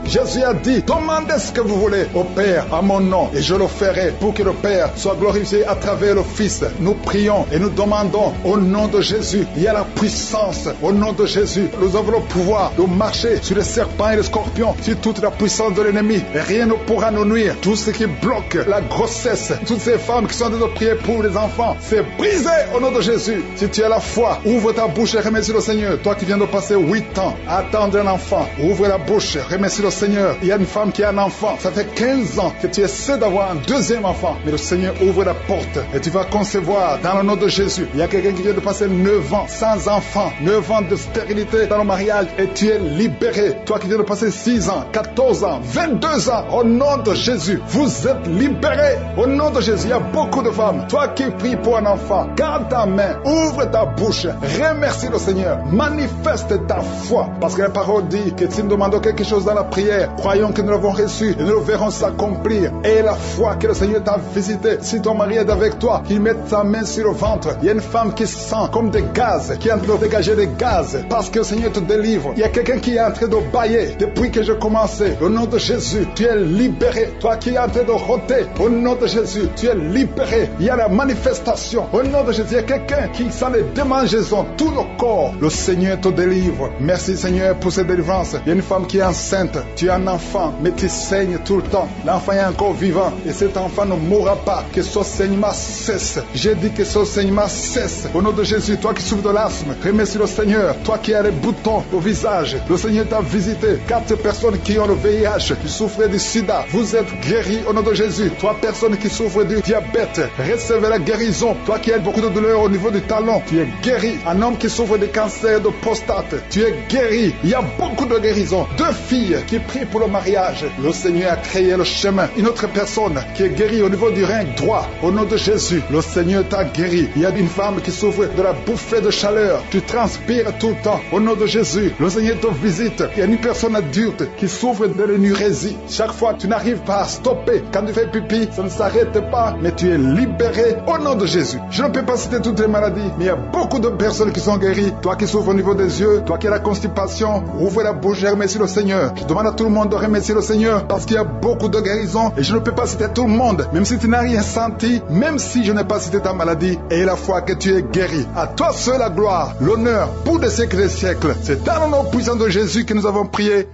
Jésus a dit, demandez ce que vous voulez au Père à mon nom et je le ferai pour que le Père soit glorifié à travers le Fils. Nous prions et nous demandons au nom de Jésus. Il y a la puissance au nom de Jésus. Nous avons le pouvoir de marcher sur les serpents et les scorpions, sur toute la puissance de l'ennemi. Et rien ne pourra nous nuire. Tout ce qui bloque la grossesse, toutes ces femmes qui sont en train de prier pour les enfants, c'est brisé au nom de Jésus. Si tu as la foi, ouvre ta bouche et remercie le Seigneur. Toi qui viens de passer 8 ans à attendre un enfant, ouvre la bouche, remercie le Seigneur. Il y a une femme qui a un enfant. Ça fait 15 ans que tu essaies d'avoir un deuxième enfant. Mais le Seigneur ouvre la porte et tu vas concevoir dans le nom de Jésus. Il y a quelqu'un qui vient de passer 9 ans sans enfant, 9 ans de stérilité dans le mariage et tu es libéré. Toi qui viens de passer 6 ans, 14 ans, 22 ans, au nom de Jésus, vous êtes libérés. Au nom de Jésus, il y a beaucoup de femmes. Toi qui pries pour un enfant, garde ta main, ouvre ta bouche, remercie le Seigneur, manifeste ta foi. Parce que la parole dit que si nous demandons quelque chose dans la prière, croyons que nous l'avons reçu et nous le verrons s'accomplir. Et la foi que le Seigneur t'a visité, si ton mari est avec toi, qu'il mette sa main sur le ventre. Il y a une femme qui sent comme des gaz, qui est en train de dégager des gaz, parce que le Seigneur te délivre. Il y a quelqu'un qui est en train de bailler depuis que j'ai commencé. Au nom de Jésus, tu es libéré. Toi qui es en train de rôter, au nom de Jésus, tu es libéré. Il y a la manifestation. Au nom de Jésus, il y a quelqu'un qui sent les démangeaisons, tout le corps. Le Seigneur te délivre. Merci Seigneur pour cette délivrance. Il y a une femme qui est enceinte. Tu es un enfant, mais tu saignes tout le temps. L'enfant est encore vivant et cet enfant ne mourra pas. Que ce saignement cesse. J'ai dit que ce saignement cesse. Au nom de Jésus, toi qui souffres de l'asthme, remercie le Seigneur. Toi qui as les boutons au visage, le Seigneur t'a visité. 4 personnes qui ont le VIH, qui souffrent du sida, vous êtes guéris au nom de Jésus. 3 personnes qui souffrent du diabète, recevez la guérison. Toi qui as beaucoup de douleurs au niveau du talon, tu es guéri. Un homme qui souffre de cancer de prostate, tu es guéri. Il y a beaucoup de guérisons. 2 filles qui prient pour le mariage, le Seigneur a créé le chemin. Une autre personne qui est guérie au niveau du rein droit, au nom de Jésus, le Seigneur t'a guéri. Il y a une femme qui souffre de la bouffée de chaleur, tu transpires tout le temps, au nom de Jésus, le Seigneur te visite. Il y a une personne adulte qui souffre de l'énurésie. Chaque fois, tu n'arrives pas à stopper. Quand tu fais pipi, ça ne s'arrête pas, mais tu es libéré au nom de Jésus. Je ne peux pas citer toutes les maladies, mais il y a beaucoup de personnes qui sont guéries. Toi qui souffres au niveau des yeux, toi qui as la constipation, ouvre la bouche et remercie le Seigneur. Je demande à tout le monde de remercier le Seigneur parce qu'il y a beaucoup de guérisons et je ne peux pas citer tout le monde, même si tu n'as rien senti, même si je n'ai pas cité ta maladie, et la foi que tu es guéri. À toi seul la gloire, l'honneur pour des siècles et des siècles. C'est dans le nom puissant de Jésus que nous avons prié.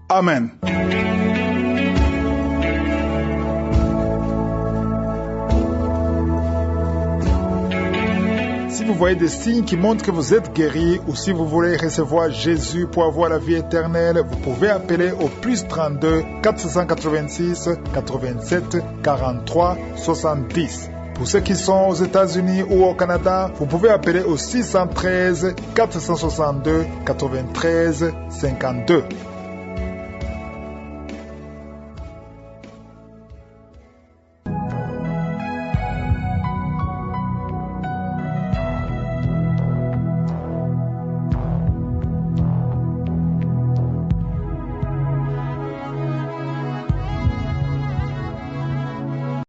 Amen. Si vous voyez des signes qui montrent que vous êtes guéri ou si vous voulez recevoir Jésus pour avoir la vie éternelle, vous pouvez appeler au plus 32 486 87 43 70. Pour ceux qui sont aux États-Unis ou au Canada, vous pouvez appeler au 613 462 93 52.